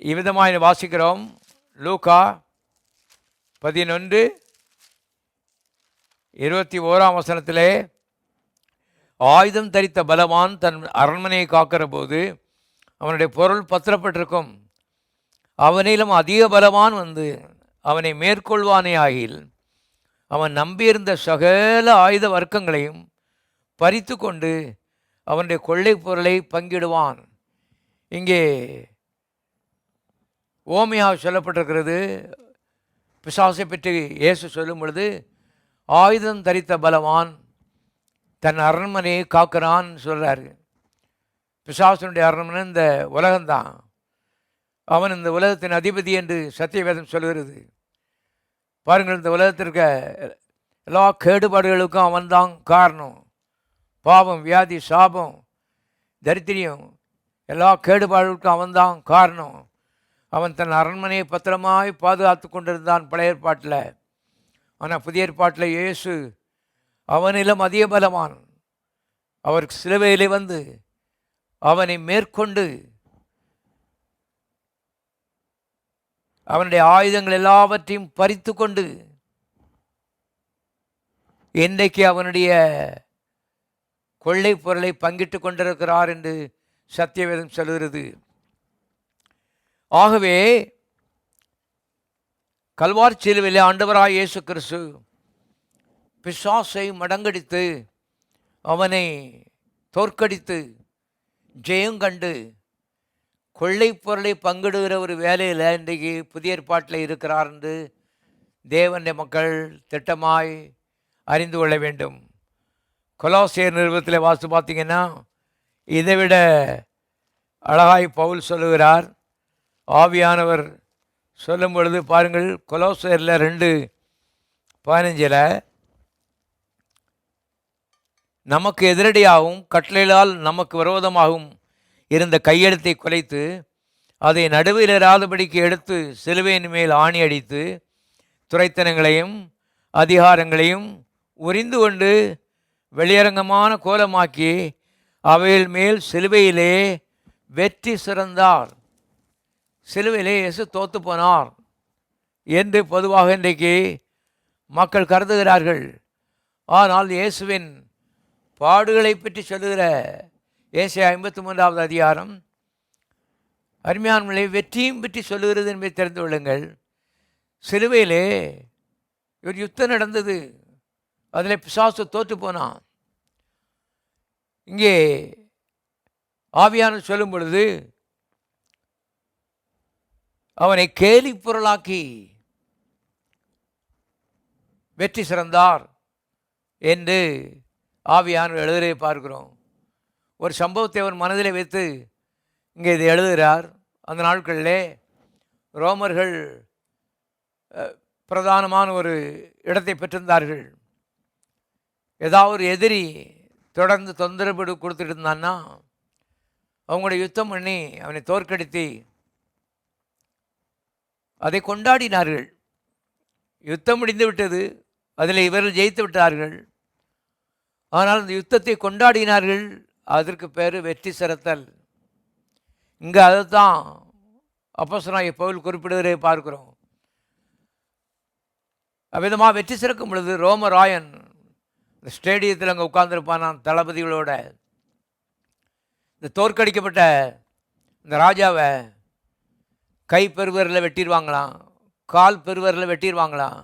இவ்விதமாக வாசிக்கிறோம். லூக்கா 11:21ஆம் வசனத்திலே, ஆயுதம் தரித்த பலவான் தன் அரண்மனையை காக்கிற போது அவனுடைய பொருள் பத்திரப்பட்டிருக்கும். அவனிலும் அதிக பலவான் வந்து அவனை மேற்கொள்வானே ஆகில் அவன் நம்பியிருந்த சகல ஆயுத வர்க்கங்களையும் பறித்து கொண்டு அவனுடைய கொள்ளை பொருளை பங்கிடுவான். இங்கே ஓமையாக சொல்லப்பட்டிருக்கிறது. பிசாசை பற்றி இயேசு சொல்லும் பொழுது, ஆயுதம் தரித்த பலவான் தன் அரண்மனையை காக்கிறான் சொல்கிறாரு. பிசாசனுடைய அரண்மனை இந்த உலகம்தான். அவன் இந்த உலகத்தின் அதிபதி என்று சத்தியவேதம் சொல்கிறது. பாருங்கள், இந்த உலகத்திற்கு எல்லா கேடுபாடுகளுக்கும் அவன்தான் காரணம். பாவம், வியாதி, சாபம், தரித்திரியம், எல்லா கேடுபாடுகளுக்கும் அவன்தான் காரணம். அவன் தன் அரண்மனையை பத்திரமாய் பாதுகாத்து கொண்டிருந்தான் பழைய ஏற்பாட்டில். ஆனால் புதிய ஏற்பாட்டில் இயேசு அவனிலும் அதிக பலவான். அவர் சிலுவையிலே வந்து அவனை மேற்கொண்டு அவனுடைய ஆயுதங்கள் எல்லாவற்றையும் பறித்து கொண்டு இன்றைக்கு அவனுடைய கொள்ளை பொருளை பங்கிட்டு கொண்டிருக்கிறார் என்று சத்தியவேதம் சொல்கிறது. ஆகவே கல்வாரி சிலுவையிலே ஆண்டவராய் இயேசு கிறிஸ்து பிசாசை மடங்கடித்து அவனை தோற்கடித்து ஜெயங்கண்டு கொள்ளை பொருளை பங்கிடுகிற ஒரு வேலையில் இன்றைக்கு புதிய ஏற்பாட்டில் இருக்கிறார் என்று தேவனுடைய மக்கள் திட்டமாய் அறிந்து கொள்ள வேண்டும். கொலோசியர் நிருபத்தில் வாசித்து பார்த்தீங்கன்னா இதைவிட அழகாய் பவுல் சொல்லுகிறார். ஆவியானவர் சொல்லும் பொழுது பாருங்கள், கொலோசியரில் 2:15 நமக்கு எதிரடியாகவும் கட்டளையால் நமக்கு விரோதமாகவும் இருந்த கையெழுத்தை குலைத்து அதை நடுவில் இராதபடிக்கு எடுத்து சிலுவையின் மேல் ஆணி அடித்து துரைத்தனங்களையும் அதிகாரங்களையும் உரிந்து கொண்டு வெளியரங்கமான கோலமாக்கி அவைகள் மேல் சிலுவையிலே வெற்றி சிறந்தார். சிலுவையிலே இயேசு தோத்து போனார் என்று பொதுவாக இன்றைக்கு மக்கள் கருதுகிறார்கள். ஆனால் இயேசுவின் பாடுகளை பற்றி சொல்லுகிற ஏசாயா 53ஆவது அதிகாரம் அருமையானவர்களே வெற்றியும் பற்றி சொல்லுகிறது என்பதை தெரிந்து கொள்ளுங்கள். சிலுவையிலே ஒரு யுத்தம் நடந்தது, அதில் பிசாசு தோற்று போனான். இங்கே ஆவியானவர் சொல்லும் பொழுது அவனை கேலி பொருளாக்கி வெற்றி சிறந்தார் என்று ஆவியானவர் எழுதுகிறதை பார்க்கிறோம். ஒரு சம்பவத்தை அவர் மனதில் வைத்து இங்கே இதை எழுதுகிறார். அந்த நாட்களிலே ரோமர்கள் பிரதானமான ஒரு இடத்தை பெற்றிருந்தார்கள். ஏதாவது ஒரு எதிரி தொடர்ந்து தொந்தரவு கொடுத்துட்டு இருந்தான்னா அவங்களுடைய யுத்தம் பண்ணி அவனை தோற்கடித்து அதை கொண்டாடினார்கள். யுத்தம் முடிந்து விட்டது, அதில் இவர்கள் ஜெயித்து விட்டார்கள். ஆனால் அந்த யுத்தத்தை கொண்டாடினார்கள். அதற்கு பேர் வெற்றி சிறத்தல். இங்கே அதைத்தான் அப்போஸ்தலனாகிய பவுல் குறிப்பிடுவதை பார்க்கிறோம். அவ்விதமாக வெற்றி சிறக்கும் பொழுது ரோமராயன் இந்த ஸ்டேடியத்தில் அங்கே உட்கார்ந்துருப்பான் தளபதிகளோட. இந்த தோற்கடிக்கப்பட்ட இந்த ராஜாவை கை பெருவரில் வெட்டிடுவாங்களாம், கால் பெருவரில் வெட்டிடுவாங்களாம்.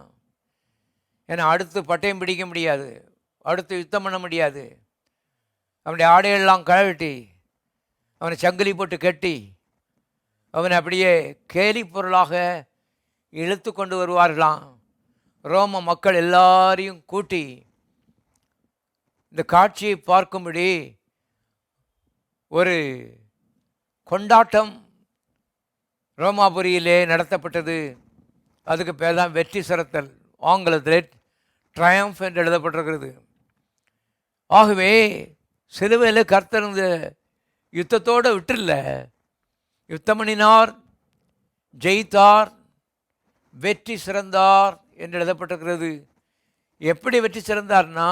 ஏன்னா அடுத்து பட்டயம் பிடிக்க முடியாது, அடுத்து யுத்தம் பண்ண முடியாது. அவனுடைய ஆடையெல்லாம் கழட்டி அவனை சங்கிலி போட்டு கட்டி அவனை அப்படியே கேலி பொருளாக இழுத்து கொண்டு வருவார்களாம். ரோம மக்கள் எல்லாரையும் கூட்டி இந்த காட்சியை பார்க்கும்படி ஒரு கொண்டாட்டம் ரோமாபுரியிலே நடத்தப்பட்டது. அதுக்கு பேர் தான் வெற்றி சிறத்தல், ஆங்கிலத்தில் ட்ரயம்ஃப் என்று எழுதப்பட்டிருக்கிறது. ஆகவே சிலுவையில் கர்த்தர் இந்த யுத்தத்தோடு விட்டுல, யுத்தம் பண்ணினார், ஜெயித்தார், வெற்றி சிறந்தார் என்று எழுதப்பட்டிருக்கிறது. எப்படி வெற்றி சிறந்தார்னா,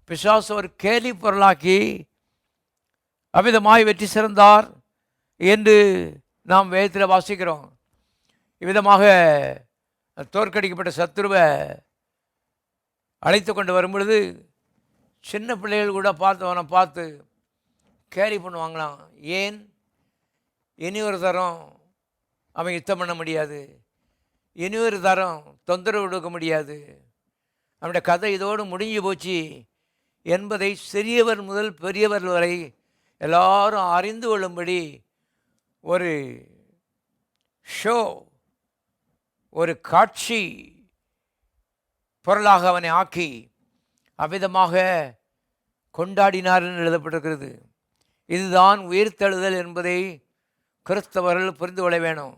பிசாசு ஒரு கேலி பொருளாக்கி அவ்விதமாய் வெற்றி சிறந்தார் என்று நாம் வேதத்தில் வாசிக்கிறோம். இவ்விதமாக தோற்கடிக்கப்பட்ட சத்துருவை அழைத்து கொண்டு வரும் பொழுது சின்ன பிள்ளைகள் கூட அவனை பார்த்து கேலி பண்ணுவாங்களாம். ஏன்? இனி ஒரு தரம் அவன் யுத்தம் பண்ண முடியாது, இனி ஒரு தரம் தொந்தரவு கொடுக்க முடியாது, அவனுடைய கதை இதோடு முடிஞ்சு போச்சு என்பதை சிறியவர் முதல் பெரியவர் வரை எல்லாரும் அறிந்து கொள்ளும்படி ஒரு ஷோ, ஒரு காட்சி பொருளாக அவனை ஆக்கி அவ்விதமாக கொண்டாடினார் என்று எழுதப்பட்டிருக்கிறது. இதுதான் உயிர்த்தெழுதல் என்பதை கிறிஸ்தவர்கள் புரிந்து கொள்ள வேணும்.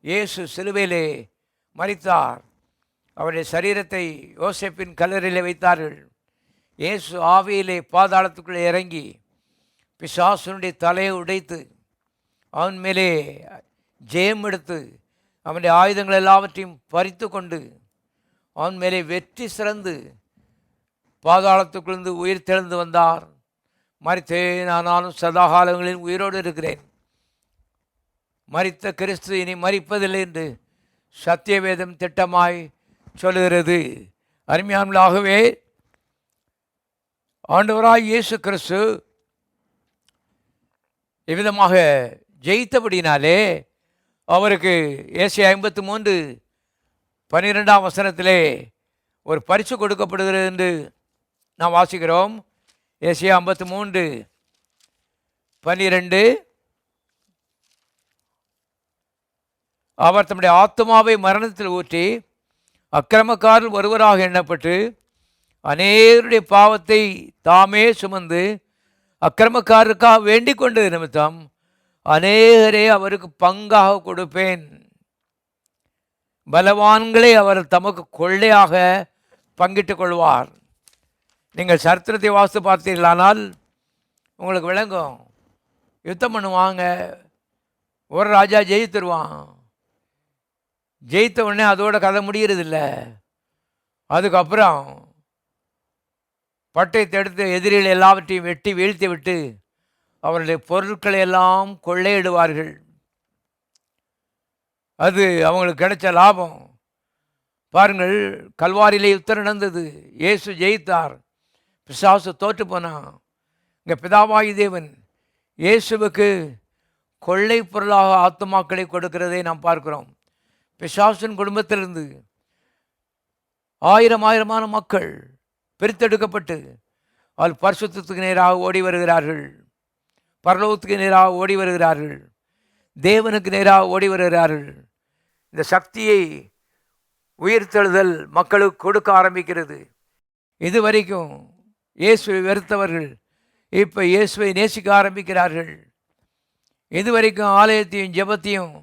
இயேசு சிலுவையிலே மரித்தார், அவருடைய சரீரத்தை யோசேப்பின் கல்லறையிலே வைத்தார்கள். இயேசு ஆவியிலே பாதாளத்துக்குள்ளே இறங்கி பிசாசுனுடைய தலையை உடைத்து அவன் மேலே ஜெயம் எடுத்து அவனுடைய ஆயுதங்கள் எல்லாவற்றையும் பறித்து கொண்டு அவன் மேலே வெற்றி சிறந்து பாதாளத்துக்குள்ளிருந்து உயிர் தெழுந்து வந்தார். மரித்தேன், ஆனாலும் சதாகாலங்களில் உயிரோடு இருக்கிறேன், மரித்த கிறிஸ்து இனி மரிப்பதில்லை என்று சத்தியவேதம் திட்டமாய் சொல்லுகிறது. அருமையானவர்களாகவே ஆண்டவராய் இயேசு கிறிஸ்து இவ்விதமாக ஜெயித்தபடினாலே அவருக்கு ஏசாயா 53:12 ஒரு பரிசு கொடுக்கப்படுகிறது என்று நாம் வாசிக்கிறோம். ஏசாயா 53:12 அவர் தம்முடைய ஆத்துமாவை மரணத்தில் ஊற்றி அக்கிரமக்காரர் ஒருவராக எண்ணப்பட்டு அநேகருடைய பாவத்தை தாமே சுமந்து அக்கிரமக்காரருக்காக வேண்டிக் கொண்டது நிமித்தம் அநேகரே அவருக்கு பங்காக கொடுப்பேன், பலவான்களை அவர் தமக்கு கொள்ளையாக பங்கிட்டுக் கொள்வார். நீங்கள் சரித்திரத்தை வாசித்து பார்த்தீர்களானால் உங்களுக்கு விளங்கும். யுத்தம் பண்ணுவாங்க, ஒரு ராஜா ஜெயித்துருவான், ஜெயித்த உடனே அதோட கதை முடிகிறதில்ல. அதுக்கப்புறம் பட்டயத்தை எடுத்து எதிரிகள் எல்லாவற்றையும் வெட்டி வீழ்த்தி விட்டு அவருடைய பொருட்களை எல்லாம் கொள்ளையிடுவார்கள். அது அவங்களுக்கு கிடைச்ச லாபம். பாருங்கள், கல்வாரியிலே யுத்தம் நடந்தது, இயேசு ஜெயித்தார், பிசாசு தோற்று போனான். இங்கே பிதாவாகி தேவன் இயேசுவுக்கு கொள்ளை பொருளாக ஆத்துமாக்களை கொடுக்கிறதை நாம் பார்க்கிறோம். பிசாசின் குடும்பத்திலிருந்து ஆயிரமான மக்கள் பிரித்தெடுக்கப்பட்டு அவள் பரிசுத்தத்துக்கு நேராக ஓடி வருகிறார்கள், பரலோகத்துக்கு நேராக ஓடி வருகிறார்கள், தேவனுக்கு நேராக ஓடி வருகிறார்கள். இந்த சக்தியை உயிர்த்தெழுதல் மக்களுக்கு கொடுக்க ஆரம்பிக்கிறது. இதுவரைக்கும் இயேசுவை வெறுத்தவர்கள் இப்போ இயேசுவை நேசிக்க ஆரம்பிக்கிறார்கள். இதுவரைக்கும் ஆலயத்தையும் ஜெபத்தையும்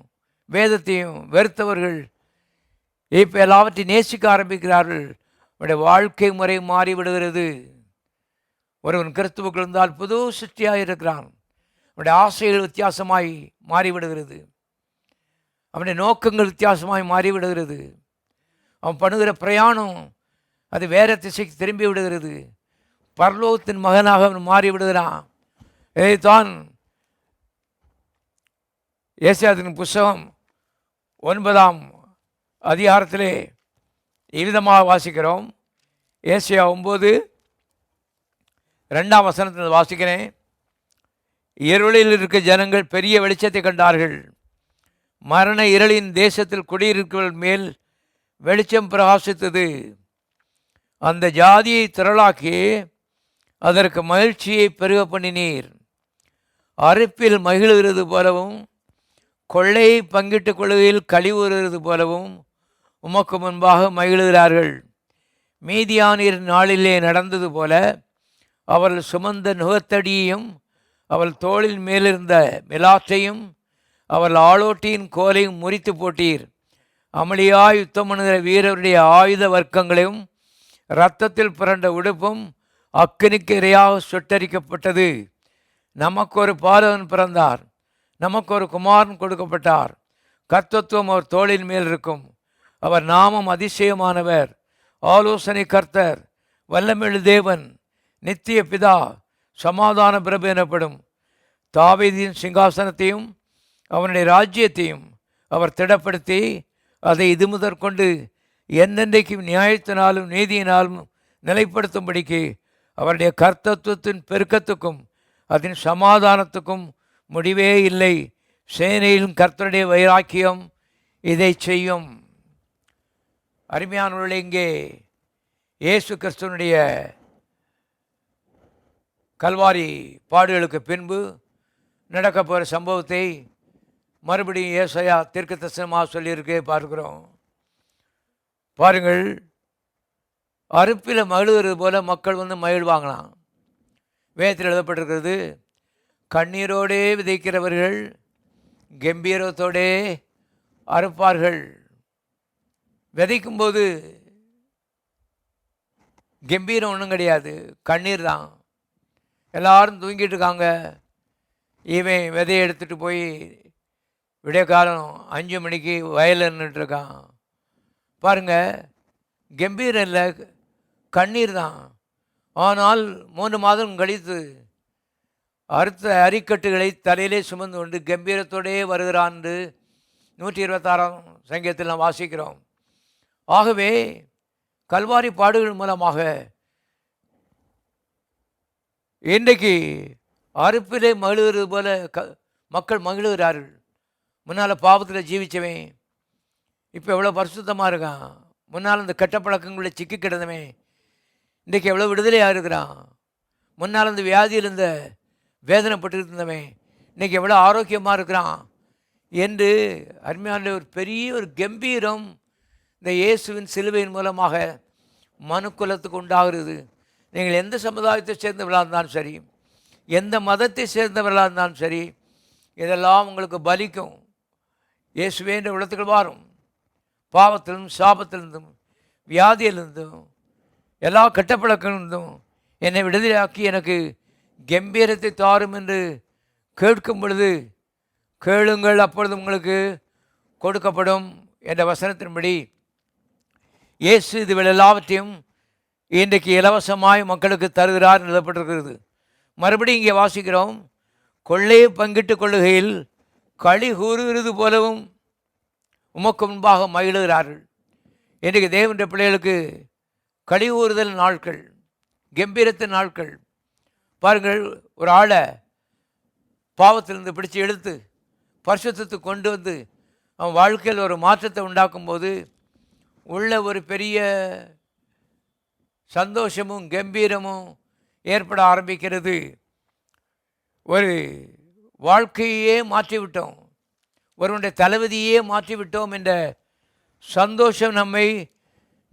வேதத்தையும் வெறுத்தவர்கள் இப்போ எல்லாவற்றையும் நேசிக்க ஆரம்பிக்கிறார்கள். அவருடைய வாழ்க்கை முறை மாறிவிடுகிறது. ஒருவன் கிறிஸ்துவுக்குள் இருந்தால் புது சிருஷ்டியாக இருக்கிறான். அவனுடைய ஆசைகள் வித்தியாசமாய் மாறிவிடுகிறது, அவனுடைய நோக்கங்கள் வித்தியாசமாய் மாறிவிடுகிறது, அவன் பண்ணுகிற பிரயாணம் அது வேற திசைக்கு திரும்பி விடுகிறது. பரலோகத்தின் மகனாக அவன் மாறிவிடுகிறான். இதைத்தான் ஏசாயாவின் புஸ்தகம் 9ஆம் அதிகாரத்திலே இவ்விதமாக வாசிக்கிறோம். ஏசாயா 9:2 வாசிக்கிறேன். இருளில் இருக்க ஜனங்கள் பெரிய வெளிச்சத்தை கண்டார்கள். மரண இருளின் தேசத்தில் குடியிருக்கிறவர்கள் மேல் வெளிச்சம் பிரகாசித்தது. அந்த ஜாதியை திரளாக்கி அதற்கு மகிழ்ச்சியை பெருக பண்ணினீர். அறுப்பில் மகிழுகிறது போலவும் கொள்ளையை பங்கிட்டுக் கொள்கையில் கழிவுறுகிறது போலவும் உமக்கு முன்பாக மகிழுகிறார்கள். மீதியானியர் நாளிலே நடந்தது போல அவர்கள் சுமந்த நுகத்தடியையும் அவள் தோளில் மேலிருந்த மிலாற்றையும் அவள் ஆளோட்டியின் கோலையும் முறித்து போட்டீர். அமளியாய் யுத்தம் பண்ணுகிற வீரருடைய ஆயுத வர்க்கங்களையும் இரத்தத்தில் புரண்ட உடுப்பும் அக்கினிக்கு இரையாக சுட்டரிக்கப்பட்டது. நமக்கு ஒரு பாலகன் பிறந்தார், நமக்கு ஒரு குமாரன் கொடுக்கப்பட்டார். கர்த்தத்துவம் அவர் தோளின் மேல் இருக்கும். அவர் நாமம் அதிசயமானவர், ஆலோசனை கர்த்தர், வல்லமையுள்ள தேவன், நித்திய பிதா, சமாதான பிரபு எனப்படும். தாவீதின் சிங்காசனத்தையும் அவனுடைய ராஜ்யத்தையும் அவர் திடப்படுத்தி அதை இது முதற்கொண்டு என்னென்றைக்கும் நியாயத்தினாலும் நீதியினாலும் நிலைப்படுத்தும்படிக்கு அவருடைய கர்த்தத்துவத்தின் பெருக்கத்துக்கும் அதன் சமாதானத்துக்கும் முடிவே இல்லை. சேனையிலும் கர்த்தருடைய வைராக்கியம் இதை செய்யும். அருமையானவர்களே, இங்கே இயேசு கிறிஸ்துவனுடைய கல்வாரி பாடுகளுக்கு பின்பு நடக்க போகிற சம்பவத்தை மறுபடியும் ஏசாயா தீர்க்கதரிசனமாக சொல்லியிருக்கே பார்க்கிறோம். பாருங்கள், அறுப்பில் மகிழ்கிறது போல மக்கள் மகிழ்வாங்களாம். வேதத்தில் எழுதப்பட்டிருக்கிறது, கண்ணீரோடே விதைக்கிறவர்கள் கம்பீரத்தோடே அறுப்பார்கள். விதைக்கும்போது கம்பீரம் ஒன்றும் கிடையாது, கண்ணீர் தான். எல்லாரும் தூங்கிட்டு இருக்காங்க. இவன் விதையை எடுத்துகிட்டு போய் விடிய காலம் 5 மணிக்கு வயலில் நின்றுட்டுருக்கான். பாருங்கள், கம்பீரம் இல்லை, கண்ணீர் தான். ஆனால் 3 மாதம் கழித்து அறுத்த அரிக்கட்டுகளை தலையிலே சுமந்து கொண்டு கம்பீரத்தோடே வருகிறான் என்று 126ஆம் சங்கீதத்தில் நாம் வாசிக்கிறோம். ஆகவே கல்வாரி பாடுகள் மூலமாக இன்றைக்கு அறுப்பிலே மகிழ்கிறது போல மக்கள் மகிழ்கிறார்கள். முன்னால் பாவத்தில் ஜீவித்தவன் இப்போ எவ்வளோ பரிசுத்தமாக இருக்கான். முன்னால் இந்த கெட்ட பழக்கங்களை சிக்கி கிடந்தவன் இன்றைக்கு எவ்வளோ விடுதலையாக இருக்கிறான். முன்னால் இந்த வியாதியில் இருந்த வேதனைப்பட்டு இருந்தவன் இன்றைக்கி எவ்வளோ ஆரோக்கியமாக இருக்கிறான் என்று அருமையான ஒரு பெரிய ஒரு கம்பீரம் இந்த இயேசுவின் சிலுவையின் மூலமாக மனுக்குலத்துக்கு உண்டாகிறது. நீங்கள் எந்த சமுதாயத்தை சேர்ந்தவர்களாக இருந்தாலும் சரி, எந்த மதத்தை சேர்ந்தவர்களாக இருந்தாலும் சரி, இதெல்லாம் உங்களுக்கு பலிக்கும். இயேசுவே என்ற உள்ளத்துக்கு வாரும். பாவத்திலிருந்தும் சாபத்திலிருந்தும் வியாதியிலிருந்தும் எல்லா கெட்டப்பழக்கிலிருந்தும் என்னை விடுதலையாக்கி எனக்கு கம்பீரத்தை தாரும் என்று கேட்கும் பொழுது, கேளுங்கள் அப்பொழுது உங்களுக்கு கொடுக்கப்படும் என்ற வசனத்தின்படி இயேசு இதுவெல் எல்லாவற்றையும் இன்றைக்கு இலவசமாய் மக்களுக்கு தருகிறார் எழுதப்பட்டிருக்கிறது. மறுபடியும் இங்கே வாசிக்கிறோம், கொள்ளையை பங்கிட்டு கொள்ளுகையில் களி கூறுகிறது போலவும் உமக்கு முன்பாக மகிழுகிறார்கள். இன்றைக்கு தேவனுடைய பிள்ளைகளுக்கு களி கூறுதல் நாட்கள், கம்பீரத்தின் நாட்கள். பாருங்கள், ஒரு ஆளை பாவத்திலிருந்து பிடிச்சி எடுத்து பரிசுத்தத்துக்கு கொண்டு வந்து அவன் வாழ்க்கையில் ஒரு மாற்றத்தை உண்டாக்கும்போது உள்ள ஒரு பெரிய சந்தோஷமும் கம்பீரமும் ஏற்பட ஆரம்பிக்கிறது. ஒரு வாழ்க்கையே மாற்றிவிட்டோம், ஒருவனுடைய தளபதியே மாற்றிவிட்டோம் என்ற சந்தோஷம் நம்மை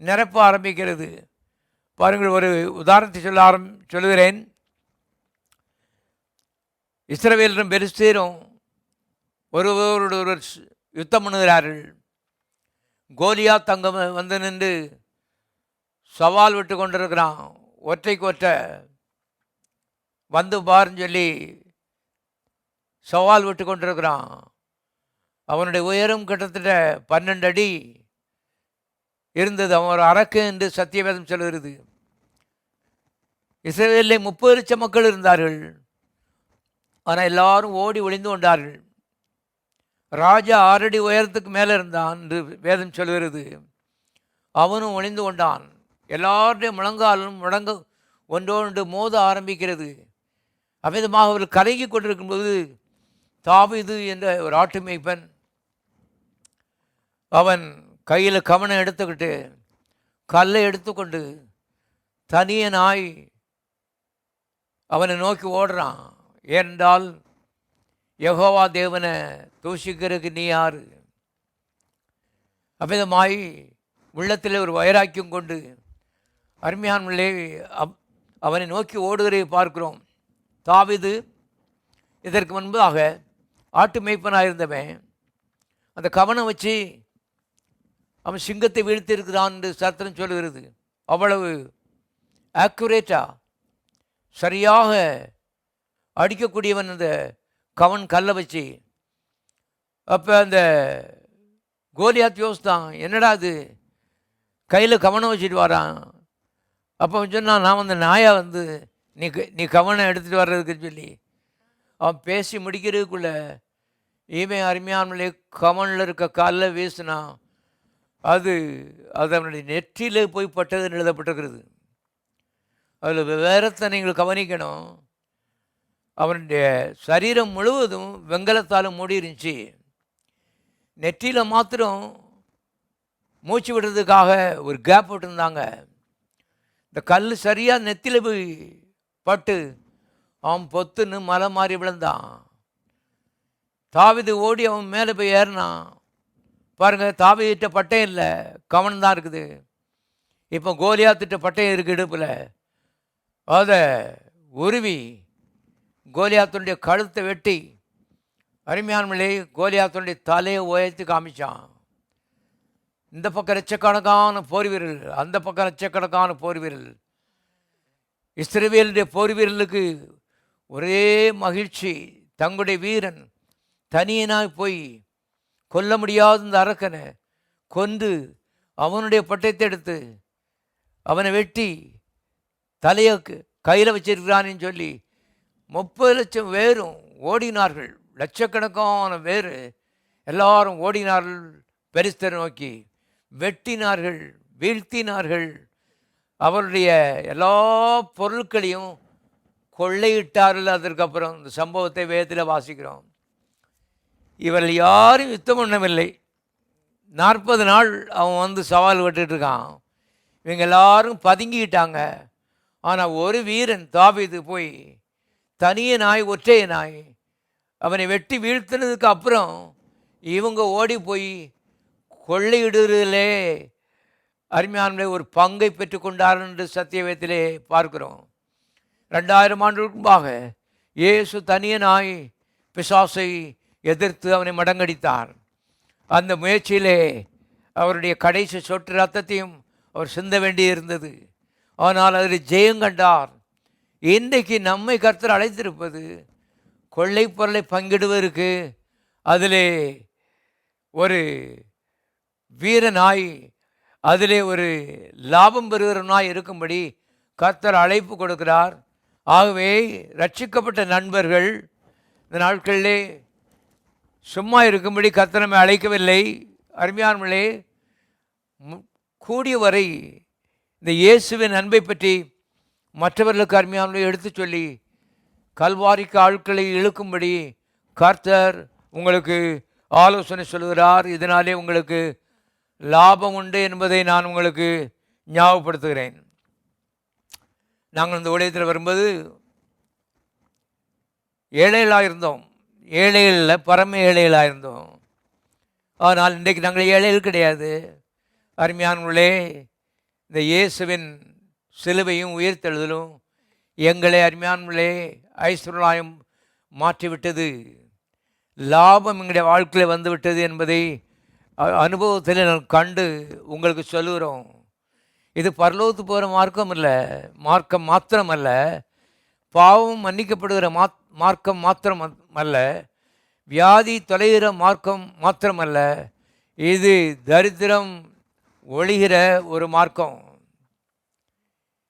நிரப்ப ஆரம்பிக்கிறது. பாருங்கள், ஒரு உதாரணத்தை சொல்லுகிறேன். இஸ்ரவேலரும் பெலிஸ்தீரும் ஒருவரோடு யுத்தம் பண்ணுகிறார்கள். கோலியாத் அங்கே வந்து நின்று சவால் விட்டு கொண்டிருக்கிறான். ஒற்றைக்கு ஒற்றை வந்து பாருன்னு சொல்லி சவால் விட்டு கொண்டிருக்கிறான். அவனுடைய உயரம் கிட்டத்தட்ட 12 அடி இருந்தது. அவன் ஒரு அரக்கு என்று சத்தியவேதம் சொல்கிறது. இஸ்ரவேலில் 30 லட்சம் மக்கள் இருந்தார்கள். ஆனால் எல்லாரும் ஓடி ஒளிந்து கொண்டார்கள். ராஜா 6 அடி உயரத்துக்கு மேலே இருந்தான் என்று வேதம் சொல்கிறது. அவனும் ஒளிந்து கொண்டான். எல்லாருடைய முழங்காலும் ஒன்றோடு மோத ஆரம்பிக்கிறது. அவ்விதமாக அவர் கலங்கி கொண்டிருக்கும்போது தாவீது என்ற ஒரு ஆட்டு மேய்ப்பன் அவன் கையில் கவனம் எடுத்துக்கிட்டு கல்லை எடுத்துக்கொண்டு தனியனாய் அவனை நோக்கி ஓடுறான். ஏனென்றால் யெகோவா தேவனை தூஷிக்கிறதுக்கு நீ யாரு? அவ்விதமாய் உள்ளத்தில் ஒரு வைராக்கியம் கொண்டு அருமையானவர்களே அவனை நோக்கி ஓடுகிறதை பார்க்கிறோம். தாவீது இதற்கு முன்பதாக ஆட்டு மேய்ப்பனாக இருந்தவன் அந்த கவனம் வச்சு அவன் சிங்கத்தை வீழ்த்தியிருக்கிறான் என்று சாஸ்திரம் சொல்லுகிறது. அவ்வளவு ஆக்குரேட்டாக சரியாக அடிக்கக்கூடியவன் அந்த கவன் கல்லை வச்சு. அப்போ அந்த கோலியாத் யோசித்தான், என்னடா அது கையில் கவனம் வச்சுட்டு வரான். அப்போ சொன்னான், நான் வந்து நாயா வந்து நீ கவனம் எடுத்துகிட்டு வர்றதுக்குன்னு சொல்லி. அவன் பேசி முடிக்கிறதுக்குள்ள இவன் அருமையானே கவனில் இருக்க காலில் வீசினான். அது அவனுடைய நெற்றியில் போய் பட்டதுன்னு எழுதப்பட்டிருக்கிறது. அதில் விவரத்தை நீங்கள் கவனிக்கணும். அவனுடைய சரீரம் முழுவதும் வெங்கலத்தால் மூடி இருந்துச்சு. நெற்றியில் மாத்திரம் மூச்சு விடுறதுக்காக ஒரு கேப் விட்டுருந்தாங்க. இந்த கல் சரியாக நெத்தியில் போய் பட்டு அவன் பொத்துன்னு மலை மாறி விழுந்தான். தாவீது ஓடி அவன் மேலே போய் ஏறினான். பாருங்கள், தாவீதுகிட்ட பட்டயம் இல்லை, கவனம் தான் இருக்குது. இப்போ கோலியாத்திட்ட பட்டயம் இருக்குது இடுப்பில். அதை உருவி கோலியாத்துடைய கழுத்தை வெட்டி அருமையானவர்களே கோலியாத்துடைய தலையை உயர்த்தி காமிச்சான். இந்த பக்கம் லட்சக்கணக்கான போர் வீரர்கள், அந்த பக்கம் லட்சக்கணக்கான போர் வீரர்கள். இஸ்ரவேலுடைய போர் வீரர்களுக்கு ஒரே மகிழ்ச்சி. தங்களுடைய வீரன் தனியனாய் போய் கொல்ல முடியாத இந்த அரக்கனை கொன்று அவனுடைய பட்டயத்தை எடுத்து அவனை வெட்டி தலையை கையில் வச்சிருக்கிறான்னு சொல்லி 30 லட்சம் பேரும் ஓடினார்கள். லட்சக்கணக்கான பேர் எல்லாரும் ஓடினார்கள். பெலிஸ்தரை நோக்கி வெட்டினார்கள், வீழ்த்தினார்கள். அவருடைய எல்லா பொருட்களையும் கொள்ளையிட்டார்கள். அதற்கப்புறம் இந்த சம்பவத்தை வேதத்தில் வாசிக்கிறோம். இவர்கள் யாரும் யுத்தம் பண்ணவில்லை. 40 நாள் அவன் வந்து சவால் விட்டுருக்கான். இவங்க எல்லாரும் பதுங்கிக்கிட்டாங்க. ஆனால் ஒரு வீரன் தாவீது போய் தனிய நாய் ஒற்றைய நாய் அவனை வெட்டி வீழ்த்தினதுக்கு அப்புறம் இவங்க ஓடி போய் கொள்ளையிடுறதிலே அருமையான ஒரு பங்கை பெற்றுக்கொண்டார் என்று சத்தியவேத்திலே பார்க்கிறோம். 2000 ஆண்டுகளுக்கு முன்பாக இயேசு தனியனாய் பிசாசை எதிர்த்து அவனை மடங்கடித்தார். அந்த முயற்சியிலே அவருடைய கடைசி சொட்டு ரத்தத்தையும் அவர் சிந்த வேண்டியிருந்தது. ஆனால் அதில் ஜெயம் கண்டார். இன்றைக்கு நம்மை கர்த்தர் அழைத்திருப்பது கொள்ளை பொருளை பங்கிடுவதற்கு. அதிலே ஒரு வீரனாய், அதிலே ஒரு லாபம் பெறுகிறவனாய் இருக்கும்படி கர்த்தர் அழைப்பு கொடுக்கிறார். ஆகவே ரட்சிக்கப்பட்ட நண்பர்கள் இந்த நாட்களிலே சும்மா இருக்கும்படி கர்த்தர் நம்மை அழைக்கவில்லை. அருமையானவர்களே, கூடிய வரை இந்த இயேசுவின் அன்பை பற்றி மற்றவர்களுக்கு அருமையானவர்களை எடுத்து சொல்லி கல்வாரிக்கு ஆட்களை இழுக்கும்படி கர்த்தர் உங்களுக்கு ஆலோசனை சொல்கிறார். இதனாலே உங்களுக்கு லாபம் உண்டு என்பதை நான் உங்களுக்கு ஞாபகப்படுத்துகிறேன். நாங்கள் இந்த ஊழியத்தில் வரும்போது ஏழைகளாக இருந்தோம். ஏழைகளில் பரம ஏழைகளாக இருந்தோம். ஆனால் இன்றைக்கு நாங்கள் ஏழைகள் கிடையாது. அருமையானவர்களே, இந்த இயேசுவின் சிலுவையும் உயிர்த்தெழுதலும் எங்களை அருமையானவர்களே ஐஸ்வர்யம் மாற்றிவிட்டது. லாபம் எங்களுடைய வாழ்க்கையில் வந்துவிட்டது என்பதை அனுபவத்தில் நான் கண்டு உங்களுக்கு சொல்லுகிறோம். இது பரலோகத்து போகிற மார்க்கம் இல்லை, மார்க்கம் மாத்திரம் அல்ல. பாவம் மன்னிக்கப்படுகிற மார்க்கம் மாத்திரம் அல்ல. வியாதி தொலைகிற மார்க்கம் மாத்திரமல்ல. இது தரித்திரம் ஒழிகிற ஒரு மார்க்கம்,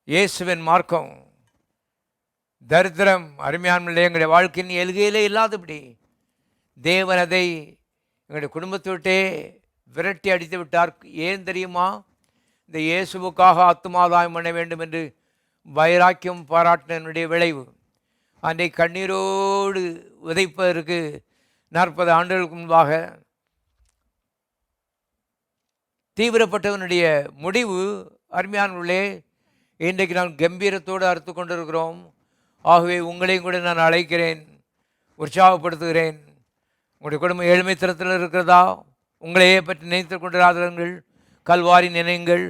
இயேசுவின் மார்க்கம். தரித்திரம் அருமையான எங்களுடைய வாழ்க்கையின் எழுகையிலே இல்லாதபடி தேவன் அதை எங்களுடைய குடும்பத்தை விட்டே விரட்டி அடித்து விட்டார். ஏன் தெரியுமா? இந்த இயேசுவுக்காக ஆத்துமாதாயம் பண்ண வேண்டும் என்று வைராக்கியம் பாராட்டினுடைய விளைவு. அன்றை கண்ணீரோடு உதைப்பதற்கு 40 ஆண்டுகளுக்கு முன்பாக தீவிரப்பட்டவனுடைய முடிவு அருமையானவர்களே, இன்றைக்கு நான் கம்பீரத்தோடு அறுத்து கொண்டிருக்கிறோம். ஆகவே உங்களையும் கூட நான் அழைக்கிறேன், உற்சாகப்படுத்துகிறேன். உங்களுடைய குடும்பம் ஏழ்மைத்தனத்தில் இருக்கிறதா? உங்களையே பற்றி நினைத்து கொண்டிராதவர்கள் கல்வாரி நினையுங்கள்.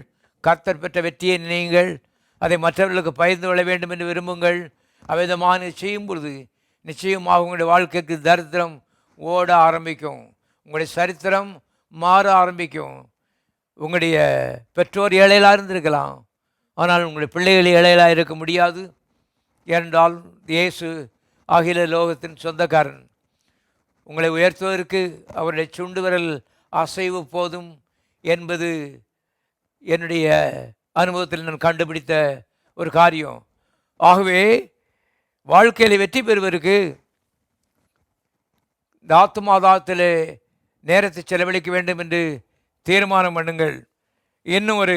கர்த்தர் பெற்ற வெற்றியை நினையுங்கள். அதை மற்றவர்களுக்கு பகிர்ந்து கொள்ள வேண்டும் என்று விரும்புங்கள். அவ்விதமான செய்யும் பொழுது நிச்சயமாக உங்களுடைய வாழ்க்கைக்கு தரித்திரம் ஓட ஆரம்பிக்கும். உங்களுடைய சரித்திரம் மாற ஆரம்பிக்கும். உங்களுடைய பெற்றோர் ஏழைகளாக இருந்திருக்கலாம், ஆனால் உங்களுடைய பிள்ளைகள் ஏழைகளாக இருக்க முடியாது. ஏனென்றால் இயேசு அகில லோகத்தின் சொந்தக்காரன். உங்களை உயர்த்துவதற்கு அவருடைய சுண்டு விரல் அசைவு போதும் என்பது என்னுடைய அனுபவத்தில் நான் கண்டுபிடித்த ஒரு காரியம். ஆகவே வாழ்க்கையில் வெற்றி பெறுவதற்கு இந்த ஆத்துமாதாரத்தில் நேரத்தை செலவழிக்க வேண்டும் என்று தீர்மானம் பண்ணுங்கள். இன்னும் ஒரு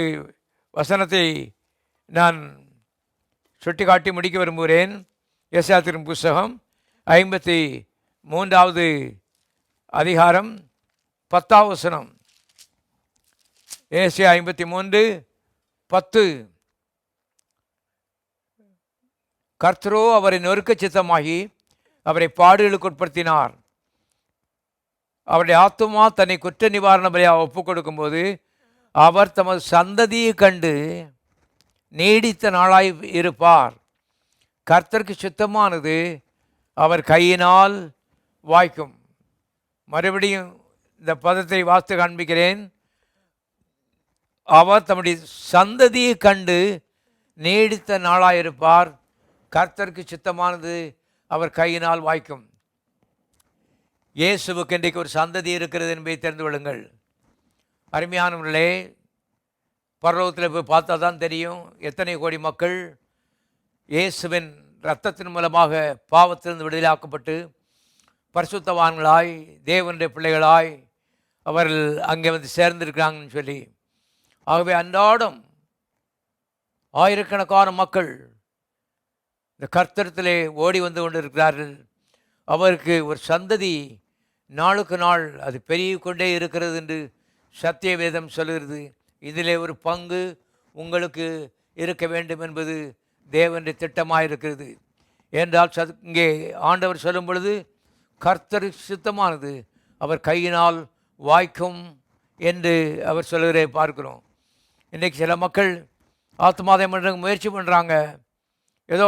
வசனத்தை நான் சுட்டி காட்டி முடிக்க விரும்புகிறேன். எசாத்திரின் புஸ்தகம் 53வது அதிகாரம் 10வது வசனம். ஏசியா 53:10. கர்த்தரோ அவரை நொறுக்க சித்தமாகி அவரை பாடுகளுக்கு உட்படுத்தினார். அவருடைய ஆத்துமா தன்னை குற்ற நிவாரண பலியாக ஒப்புக் கொடுக்கும்போது அவர் தமது சந்ததியை கண்டு நீடித்த நாளாய் இருப்பார். கர்த்தருக்கு சித்தமானது அவர் கையினால் வாய்க்கும். மறுபடியும் இந்த பதத்தை வாசித்து காண்பிக்கிறேன். அவர் தம்முடைய சந்ததியை கண்டு நீடித்த நாளாயிருப்பார். கர்த்தருக்கு சித்தமானது அவர் கையினால் வாய்க்கும். இயேசுவுக்கு இன்றைக்கு ஒரு சந்ததி இருக்கிறது என்பதை தெரிந்து கொள்ளுங்கள். அருமையானவர்களே, பரலோகத்தில் போய் பார்த்தா தான் தெரியும் எத்தனை கோடி மக்கள் இயேசுவின் இரத்தத்தின் மூலமாக பாவத்திலிருந்து விடுதலையாக்கப்பட்டு பரிசுத்தவான்களாய் தேவனுடைய பிள்ளைகளாய் அவர்கள் அங்கே வந்து சேர்ந்திருக்கிறாங்கன்னு சொல்லி. ஆகவே அன்றாடம் ஆயிரக்கணக்கான மக்கள் இந்த கர்த்தரத்திலே ஓடி வந்து கொண்டிருக்கிறார்கள். அவருக்கு ஒரு சந்ததி நாளுக்கு நாள் அது பெருகி கொண்டே இருக்கிறது என்று சத்திய வேதம் சொல்கிறது. இதிலே ஒரு பங்கு உங்களுக்கு இருக்க வேண்டும் என்பது தேவனுடைய திட்டமாக இருக்கிறது. என்றால் இங்கே ஆண்டவர் சொல்லும் பொழுது கர்த்தர் சித்தமானது அவர் கையினால் வாய்க்கும் என்று அவர் சொல்கிறதை பார்க்கிறோம். இன்றைக்கு சில மக்கள் ஆத்மாதாயம் பண்ணுறதுக்கு முயற்சி பண்ணுறாங்க. ஏதோ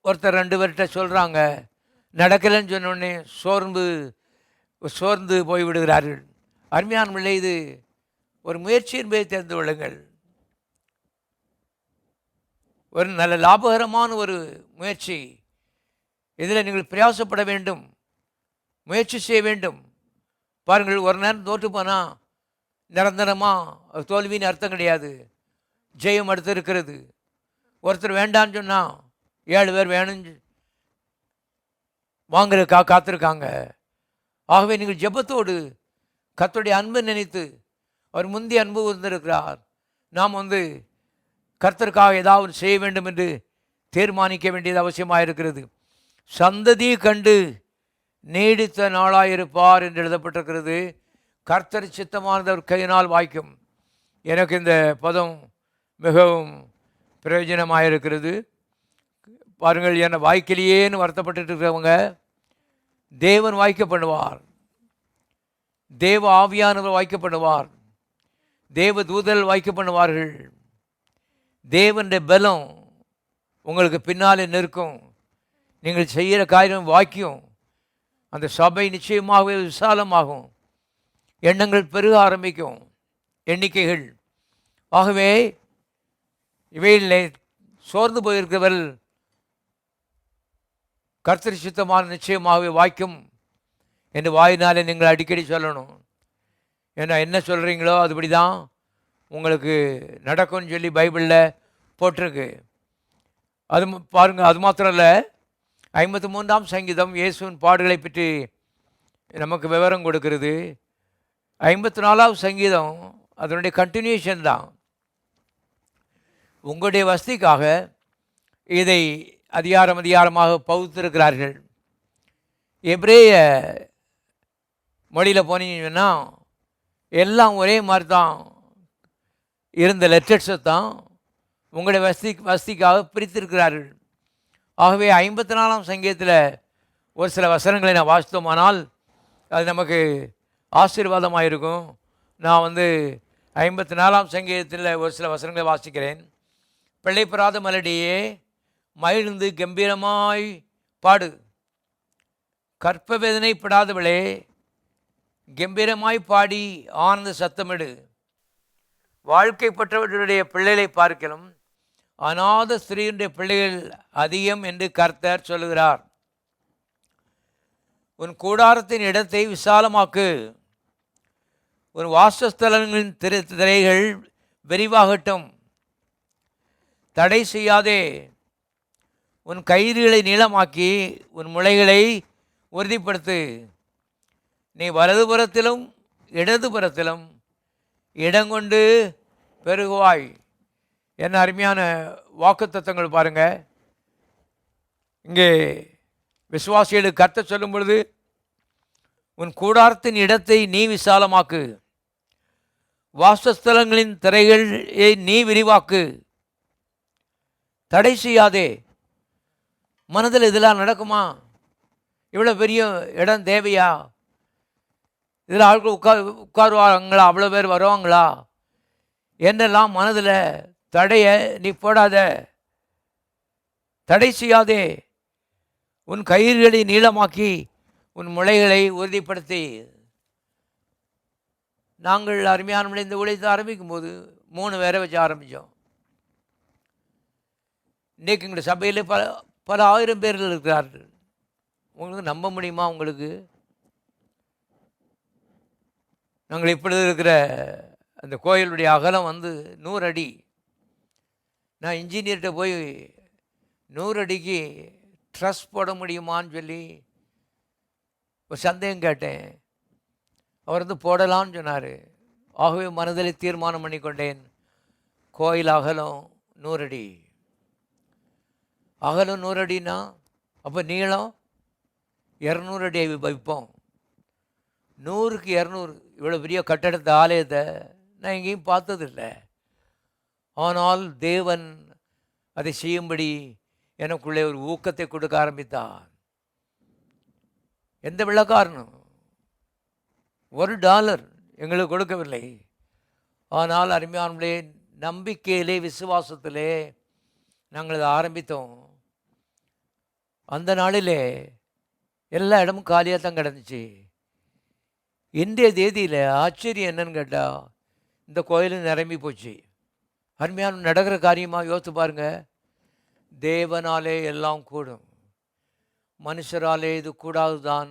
ஒருத்தர் 2 பேர்கிட்ட சொல்கிறாங்க, நடக்கலைன்னு சொன்னோடனே சோர்ந்து போய்விடுகிறார்கள். அருமையான பிள்ளை, இது ஒரு முயற்சி என்பதை தெரிந்து கொள்ளுங்கள். ஒரு நல்ல லாபகரமான ஒரு முயற்சி. இதில் நீங்கள் பிரயாசப்பட வேண்டும், முயற்சி செய்ய வேண்டும். பாருங்கள், ஒரு நேரம் தோற்று போனால் நிரந்தரமாக தோல்வின்னு அர்த்தம் கிடையாது. ஜெயம் அடுத்து இருக்கிறது. ஒருத்தர் வேண்டான்னு சொன்னால் 7 பேர் வேணும்னு வாங்குறதுக்காக காத்திருக்காங்க. ஆகவே நீங்கள் ஜெபத்தோடு கர்த்தருடைய அன்பை நினைத்து, அவர் முந்தைய அன்பு வந்திருக்கிறார், நாம் கர்த்தருக்காக ஏதாவது செய்ய வேண்டும் என்று தீர்மானிக்க வேண்டியது அவசியமாக இருக்கிறது. சந்ததியை கண்டு நீடித்த நாளாயிருப்பார் என்று எழுதப்பட்டிருக்கிறது. கர்த்தர் சித்தமானது அவர் கையினால் வாய்க்கும். எனக்கு இந்த பதம் மிகவும் பிரயோஜனமாக இருக்கிறது. பாருங்கள், என்னை வாய்க்கலையேன்னு வருத்தப்பட்டு இருக்கிறவங்க தேவன் வாய்க்க பண்ணுவார். தேவ ஆவியானவர் வாய்க்க பண்ணுவார். தேவ தூதர்கள் வாய்க்க பண்ணுவார்கள். தேவனுடைய பலம் உங்களுக்கு பின்னாலே நிற்கும். நீங்கள் செய்கிற காரியம் வாக்கியம். அந்த சபை நிச்சயமாகவே விசாலமாகும். எண்ணங்கள் பெருக ஆரம்பிக்கும், எண்ணிக்கைகள். ஆகவே இவையில் சோர்ந்து போயிருக்கிறவர்கள் கர்த்தர் சித்தமான நிச்சயமாகவே வாய்க்கும் என்று வாயினாலே நீங்கள் அடிக்கடி சொல்லணும். ஏன்னா என்ன சொல்கிறீங்களோ அதுபடி தான் உங்களுக்கு நடக்கும்னு சொல்லி பைபிளில் போட்டிருக்கு. அது பாருங்கள், அது மாத்திரம் இல்லை, 53ஆம் சங்கீதம் இயேசுவின் பாடுகளை பற்றி நமக்கு விவரம் கொடுக்கிறது. 54ஆவது சங்கீதம் அதனுடைய கண்டினியூஷன் தான். உங்களுடைய வசதிக்காக இதை அதிகாரமாக பகுத்திருக்கிறார்கள். எபிரேய மொழியில் போனீங்கன்னா எல்லாம் ஒரே மாதிரி தான் இருந்த லெட்டர்ஸை தான் உங்களுடைய வசதிக்காக பிரித்திருக்கிறார்கள். ஆகவே 54ஆம் சங்கீதத்தில் ஒரு சில வசனங்களை நான் வாசித்தோமானால் அது நமக்கு ஆசீர்வாதமாக இருக்கும். நான் 54ஆம் சங்கீதத்தில் ஒரு சில வசனங்களை வாசிக்கிறேன். பிள்ளை பெறாத மலடியே மகிழ்ந்து கம்பீரமாய் பாடு, கற்ப வேதனைப்படாதவளே கம்பீரமாய் பாடி ஆனந்த சத்தமிடு. வாழ்க்கைப்பட்டவர்களுடைய பிள்ளைகளை பார்க்கலும் அநாத ஸ்திரீனுடைய பிள்ளைகள் அதிகம் என்று கர்த்தர் சொல்லுகிறார். உன் கூடாரத்தின் இடத்தை விசாலமாக்கு, உன் வாசஸ்தலங்களின் திரைகள் விரிவாகட்டும். தடை செய்யாதே, உன் கயிறுகளை நீளமாக்கி உன் முளைகளை உறுதிப்படுத்து. நீ வலதுபுறத்திலும் இடதுபுறத்திலும் இடங்கொண்டு பெருகுவாய். என்ன அருமையான வாக்குத்தத்தங்கள் பாருங்கள். இங்கே விசுவாசிகளுக்கு கர்த்தர் சொல்லும் பொழுது, உன் கூடாரத்தின் இடத்தை நீ விசாலமாக்கு, வாசஸ்தலங்களின் திரைகளை நீ விரிவாக்கு, தடை செய்யாதே. மனதில் இதெல்லாம் நடக்குமா? இவ்வளோ பெரிய இடம் தேவையா? இதில் ஆட்கள் உட்காருவாங்களா? அவ்வளோ பேர் வருவாங்களா? என்னெல்லாம் மனதில் தடையை நீ போடாத, தடை செய்யாதே. உன் கயிறுகளை நீளமாக்கி உன் முளைகளை உறுதிப்படுத்தி. நாங்கள் அருமையான இந்த ஊழியத்தை ஆரம்பிக்கும் போது 3 பேரை வச்சு ஆரம்பித்தோம். இன்றைக்கு எங்களுடைய சபையில் பல ஆயிரம் பேர்கள் இருக்கிறார்கள். உங்களுக்கு நம்ப முடியுமா? உங்களுக்கு நாங்கள் இப்பொழுது இருக்கிற அந்த கோயிலுடைய அகலம் 100 அடி. நான் இன்ஜினியர்கிட்ட போய் 100 அடிக்கு ட்ரஸ் போட முடியுமான்னு சொல்லி ஒரு சந்தேகம் கேட்டேன். அவர் போடலான்னு சொன்னார். ஆகவே மனதில் தீர்மானம் பண்ணி கொண்டேன், கோயில் அகலம் 100 அடி. அகலம் 100 அடின்னா அப்போ நீளம் 200 அடி வைப்போம். 100க்கு 200 இவ்வளோ பெரிய கட்டடத்தை, ஆலயத்தை நான் எங்கேயும் பார்த்ததில்லை. ஆனால் தேவன் அதை செய்யும்படி எனக்குள்ளே ஒரு ஊக்கத்தை கொடுக்க ஆரம்பித்தார். எந்த வெள்ளக்காரனும் $1 எங்களுக்கு கொடுக்கவில்லை. ஆனால் அருமையானவர்களே, நம்பிக்கையிலே விசுவாசத்திலே நாங்கள் அதை ஆரம்பித்தோம். அந்த நாளிலே எல்லா இடமும் காலியாக தான் கிடந்துச்சு. இன்றைய தேதியில் ஆச்சரியம் என்னன்னு கேட்டால், இந்த கோயில் நிரம்பி போச்சு. அருமையான நடக்கிற காரியமாக யோசித்து பாருங்கள். தேவனாலே எல்லாம் கூடும், மனுஷராலே இது கூடாது தான்,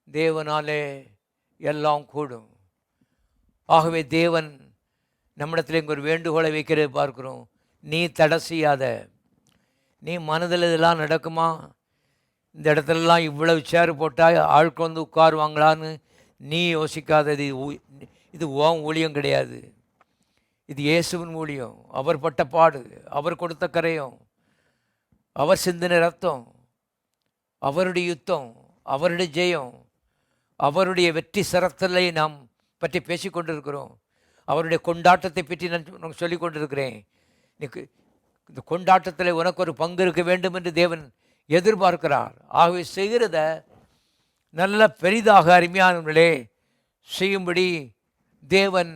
தேவனாலே எல்லாம் கூடும். ஆகவே தேவன் நம்மிடத்தில் இங்கே ஒரு வேண்டுகோளை வைக்கிறது பார்க்குறோம். நீ தடை செய்யாத. நீ மனதில் இதெல்லாம் நடக்குமா? இந்த இடத்துலலாம் இவ்வளவு சேர் போட்டால் ஆட்கள் உட்காருவாங்களான்னு நீ யோசிக்காதது. இது உன் ஊழியம் கிடையாது, இது இயேசுவின் ஊழியம். அவர் பட்ட பாடு, அவர் கொடுத்த கரையும், அவர் சிந்தின ரத்தம், அவருடைய யுத்தம், அவருடைய ஜெயம், அவருடைய வெற்றி சிரத்தலை நாம் பற்றி பேசி கொண்டிருக்கிறோம். அவருடைய கொண்டாட்டத்தை பற்றி நான் சொல்லி கொண்டிருக்கிறேன். இந்த கொண்டாட்டத்தில் உனக்கு ஒரு பங்கு இருக்க வேண்டும் என்று தேவன் எதிர்பார்க்கிறார். ஆகவே செய்கிறத நல்ல பெரிதாக அருமையானவர்களே செய்யும்படி தேவன்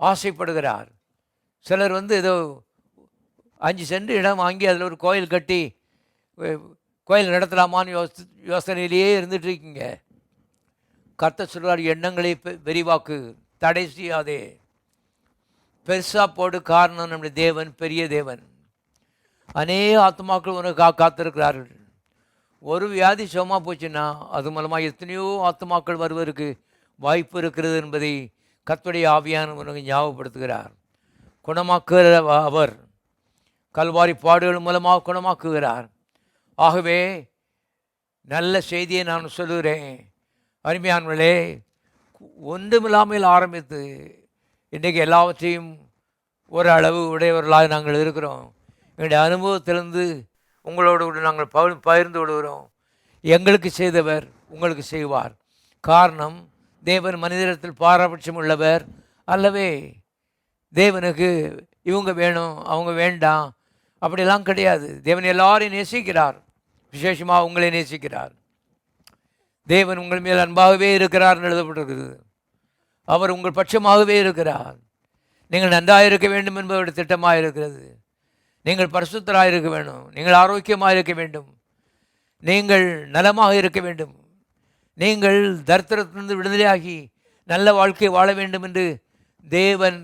ஆசைப்படுகிறார். சிலர் ஏதோ 5 சென்ட் இடம் வாங்கி அதில் ஒரு கோயில் கட்டி கோயில் நடத்தலாமான்னு யோசனையிலேயே இருந்துட்டு இருக்கீங்க. கர்த்தர் சொல்வார், எண்ணங்களை விரிவாக்கு, தடை செய்யாதே, பெருசாக போடு. காரணம், நம்முடைய தேவன் பெரிய தேவன். அநேக ஆத்மாக்கள் உனக்கு காத்திருக்கிறார்கள். ஒரு வியாதி சுகமாக போச்சுன்னா அது மூலமாக எத்தனையோ ஆத்மாக்கள் வருவதற்கு வாய்ப்பு இருக்கிறது என்பதை கர்த்தருடைய ஆவியான உனக்கு ஞாபகப்படுத்துகிறார். குணமாக்குகிற அவர் கல்வாரி பாடுகள் மூலமாக குணமாக்குகிறார். ஆகவே நல்ல செய்தியை நான் சொல்லுகிறேன். அருமையானவர்களே, ஒன்றுமில்லாமல் ஆரம்பித்து இன்றைக்கு எல்லாவற்றையும் ஒரு அளவு உடையவர்களாக நாங்கள் இருக்கிறோம். எங்களுடைய அனுபவத்திலிருந்து உங்களோடு கூட நாங்கள் பகிர்ந்து விடுகிறோம். எங்களுக்கு செய்தவர் உங்களுக்கு செய்வார். காரணம், தேவன் மனிதத்தில் பாரபட்சம் உள்ளவர் அல்லவே. தேவனுக்கு இவங்க வேணும் அவங்க வேண்டாம் அப்படிலாம் கிடையாது. தேவன் எல்லாரையும் நேசிக்கிறார், விசேஷமாக உங்களை நேசிக்கிறார். தேவன் உங்கள் மேல் அன்பாகவே இருக்கிறார் எழுதப்பட்டிருக்குது. அவர் உங்கள் பட்சமாகவே இருக்கிறார். நீங்கள் நன்றாக இருக்க வேண்டும் என்பவருடைய திட்டமாக இருக்கிறது. நீங்கள் பரிசுத்தராக இருக்க வேண்டும், நீங்கள் ஆரோக்கியமாக இருக்க வேண்டும், நீங்கள் நலமாக இருக்க வேண்டும், நீங்கள் தரித்திரத்திலிருந்து விடுதலையாகி நல்ல வாழ்க்கை வாழ வேண்டும் என்று தேவன்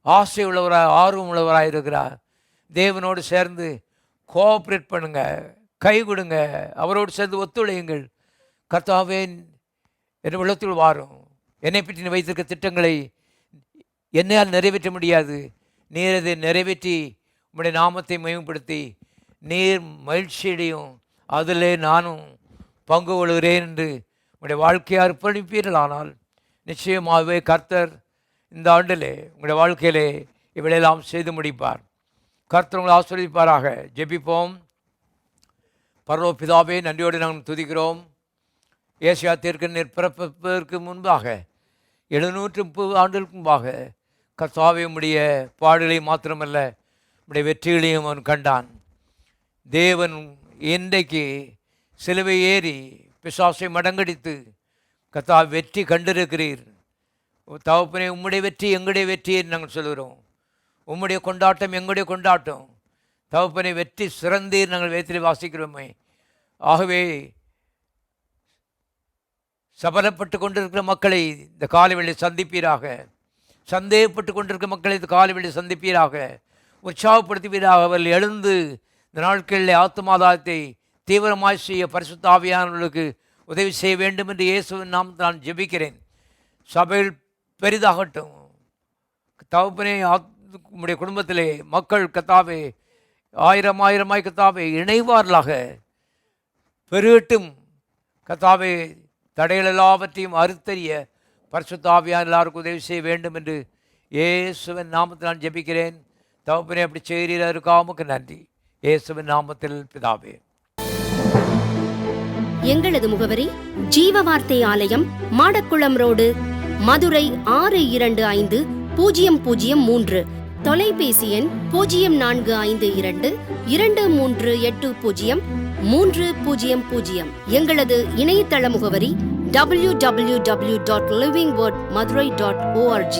ஆசை உள்ளவராக ஆர்வம் உள்ளவராக இருக்கிறார். தேவனோடு சேர்ந்து கோஆப்ரேட் பண்ணுங்க, கை கொடுங்க, அவரோடு சேர்ந்து ஒத்துழையுங்கள். கர்த்தாவே என் உள்ளத்தில் வாரும், என்னை பற்றி வைத்திருக்க திட்டங்களை என்னால் நிறைவேற்ற முடியாது, நீர் அதை நிறைவேற்றி உம்முடைய நாமத்தை மகிமைப்படுத்தி நீர் மகிழ்ச்சியடையும், அதிலே நானும் பங்கு கொள்கிறேன் என்று உங்களுடைய வாழ்க்கையை அர்ப்பணிப்பீர்கள். ஆனால் நிச்சயமாகவே கர்த்தர் இந்த ஆண்டிலே உங்களுடைய வாழ்க்கையிலே இவையெல்லாம் செய்து முடிப்பார். கர்த்தர் உங்களை ஆசீர்வதிப்பாராக. ஜெபிப்போம். பரலோக பிதாவே, நன்றியோடு நாங்கள் துதிக்கிறோம். ஏசியா தீர்க்கதரிசி பிறப்பதற்கு முன்பாக 730 ஆண்டுகளுக்கு முன்பாக கர்த்தாவே உம்முடைய பாடுகளையும் மாத்திரமல்ல உம்முடைய வெற்றிகளையும் அவன் கண்டான். தேவன் இன்றைக்கு சிலுவை ஏறி பிசாசை மடங்கடித்து கர்த்தா வெற்றி கண்டிருக்கிறீர். தகப்பனே, உம்முடைய வெற்றி எங்களுடைய வெற்றி என்று நாங்கள் சொல்கிறோம். உம்முடைய கொண்டாட்டம் எங்களுடைய கொண்டாட்டம். தகப்பனே, வெற்றி சிறந்தீர் நாங்கள் வேத்திலே வாசிக்கிறோமே. ஆகவே சபலப்பட்டு கொண்டிருக்கிற மக்களை இந்த காலை சந்திப்பீராக. சந்தேகப்பட்டு கொண்டிருக்கிற மக்களை இந்த காலை சந்திப்பீராக. உற்சாகப்படுத்துவீராக. அவர்கள் எழுந்து இந்த நாட்களில் ஆத்துமாதாயத்தை தீவிரமாய் செய்ய பரிசுத்த ஆவியானவர்களுக்கு உதவி செய்ய வேண்டும் என்று இயேசுவின் நாமத்தில் நான் ஜெபிக்கிறேன். சபையில் பெரிதாகட்டும் தகப்பனே. உம்முடைய குடும்பத்திலே மக்கள் கர்த்தாவே ஆயிரமாய் கர்த்தாவே இணைவார்களாக. பெருகட்டும் கர்த்தாவே. தடைகள் எல்லாவற்றையும் அறுத்தறிய பரிசுத்த ஆவியானவர் எல்லாருக்கும் உதவி செய்ய வேண்டும் என்று இயேசுவின் நாமத்தில் நான் ஜெபிக்கிறேன். தகப்பனே, அப்படி செய்கிறீர், இருக்காமுக்கு நன்றி. இயேசுவின் நாமத்தில் பிதாவே. எங்களது முகவரி ஜீவ வார்த்தை ஆலயம், மாடக்குளம் ரோடு, மதுரை 625003. தொலைபேசி எண் 0452238030. எங்களது இணையதள முகவரி www.livingwordmadurai.org.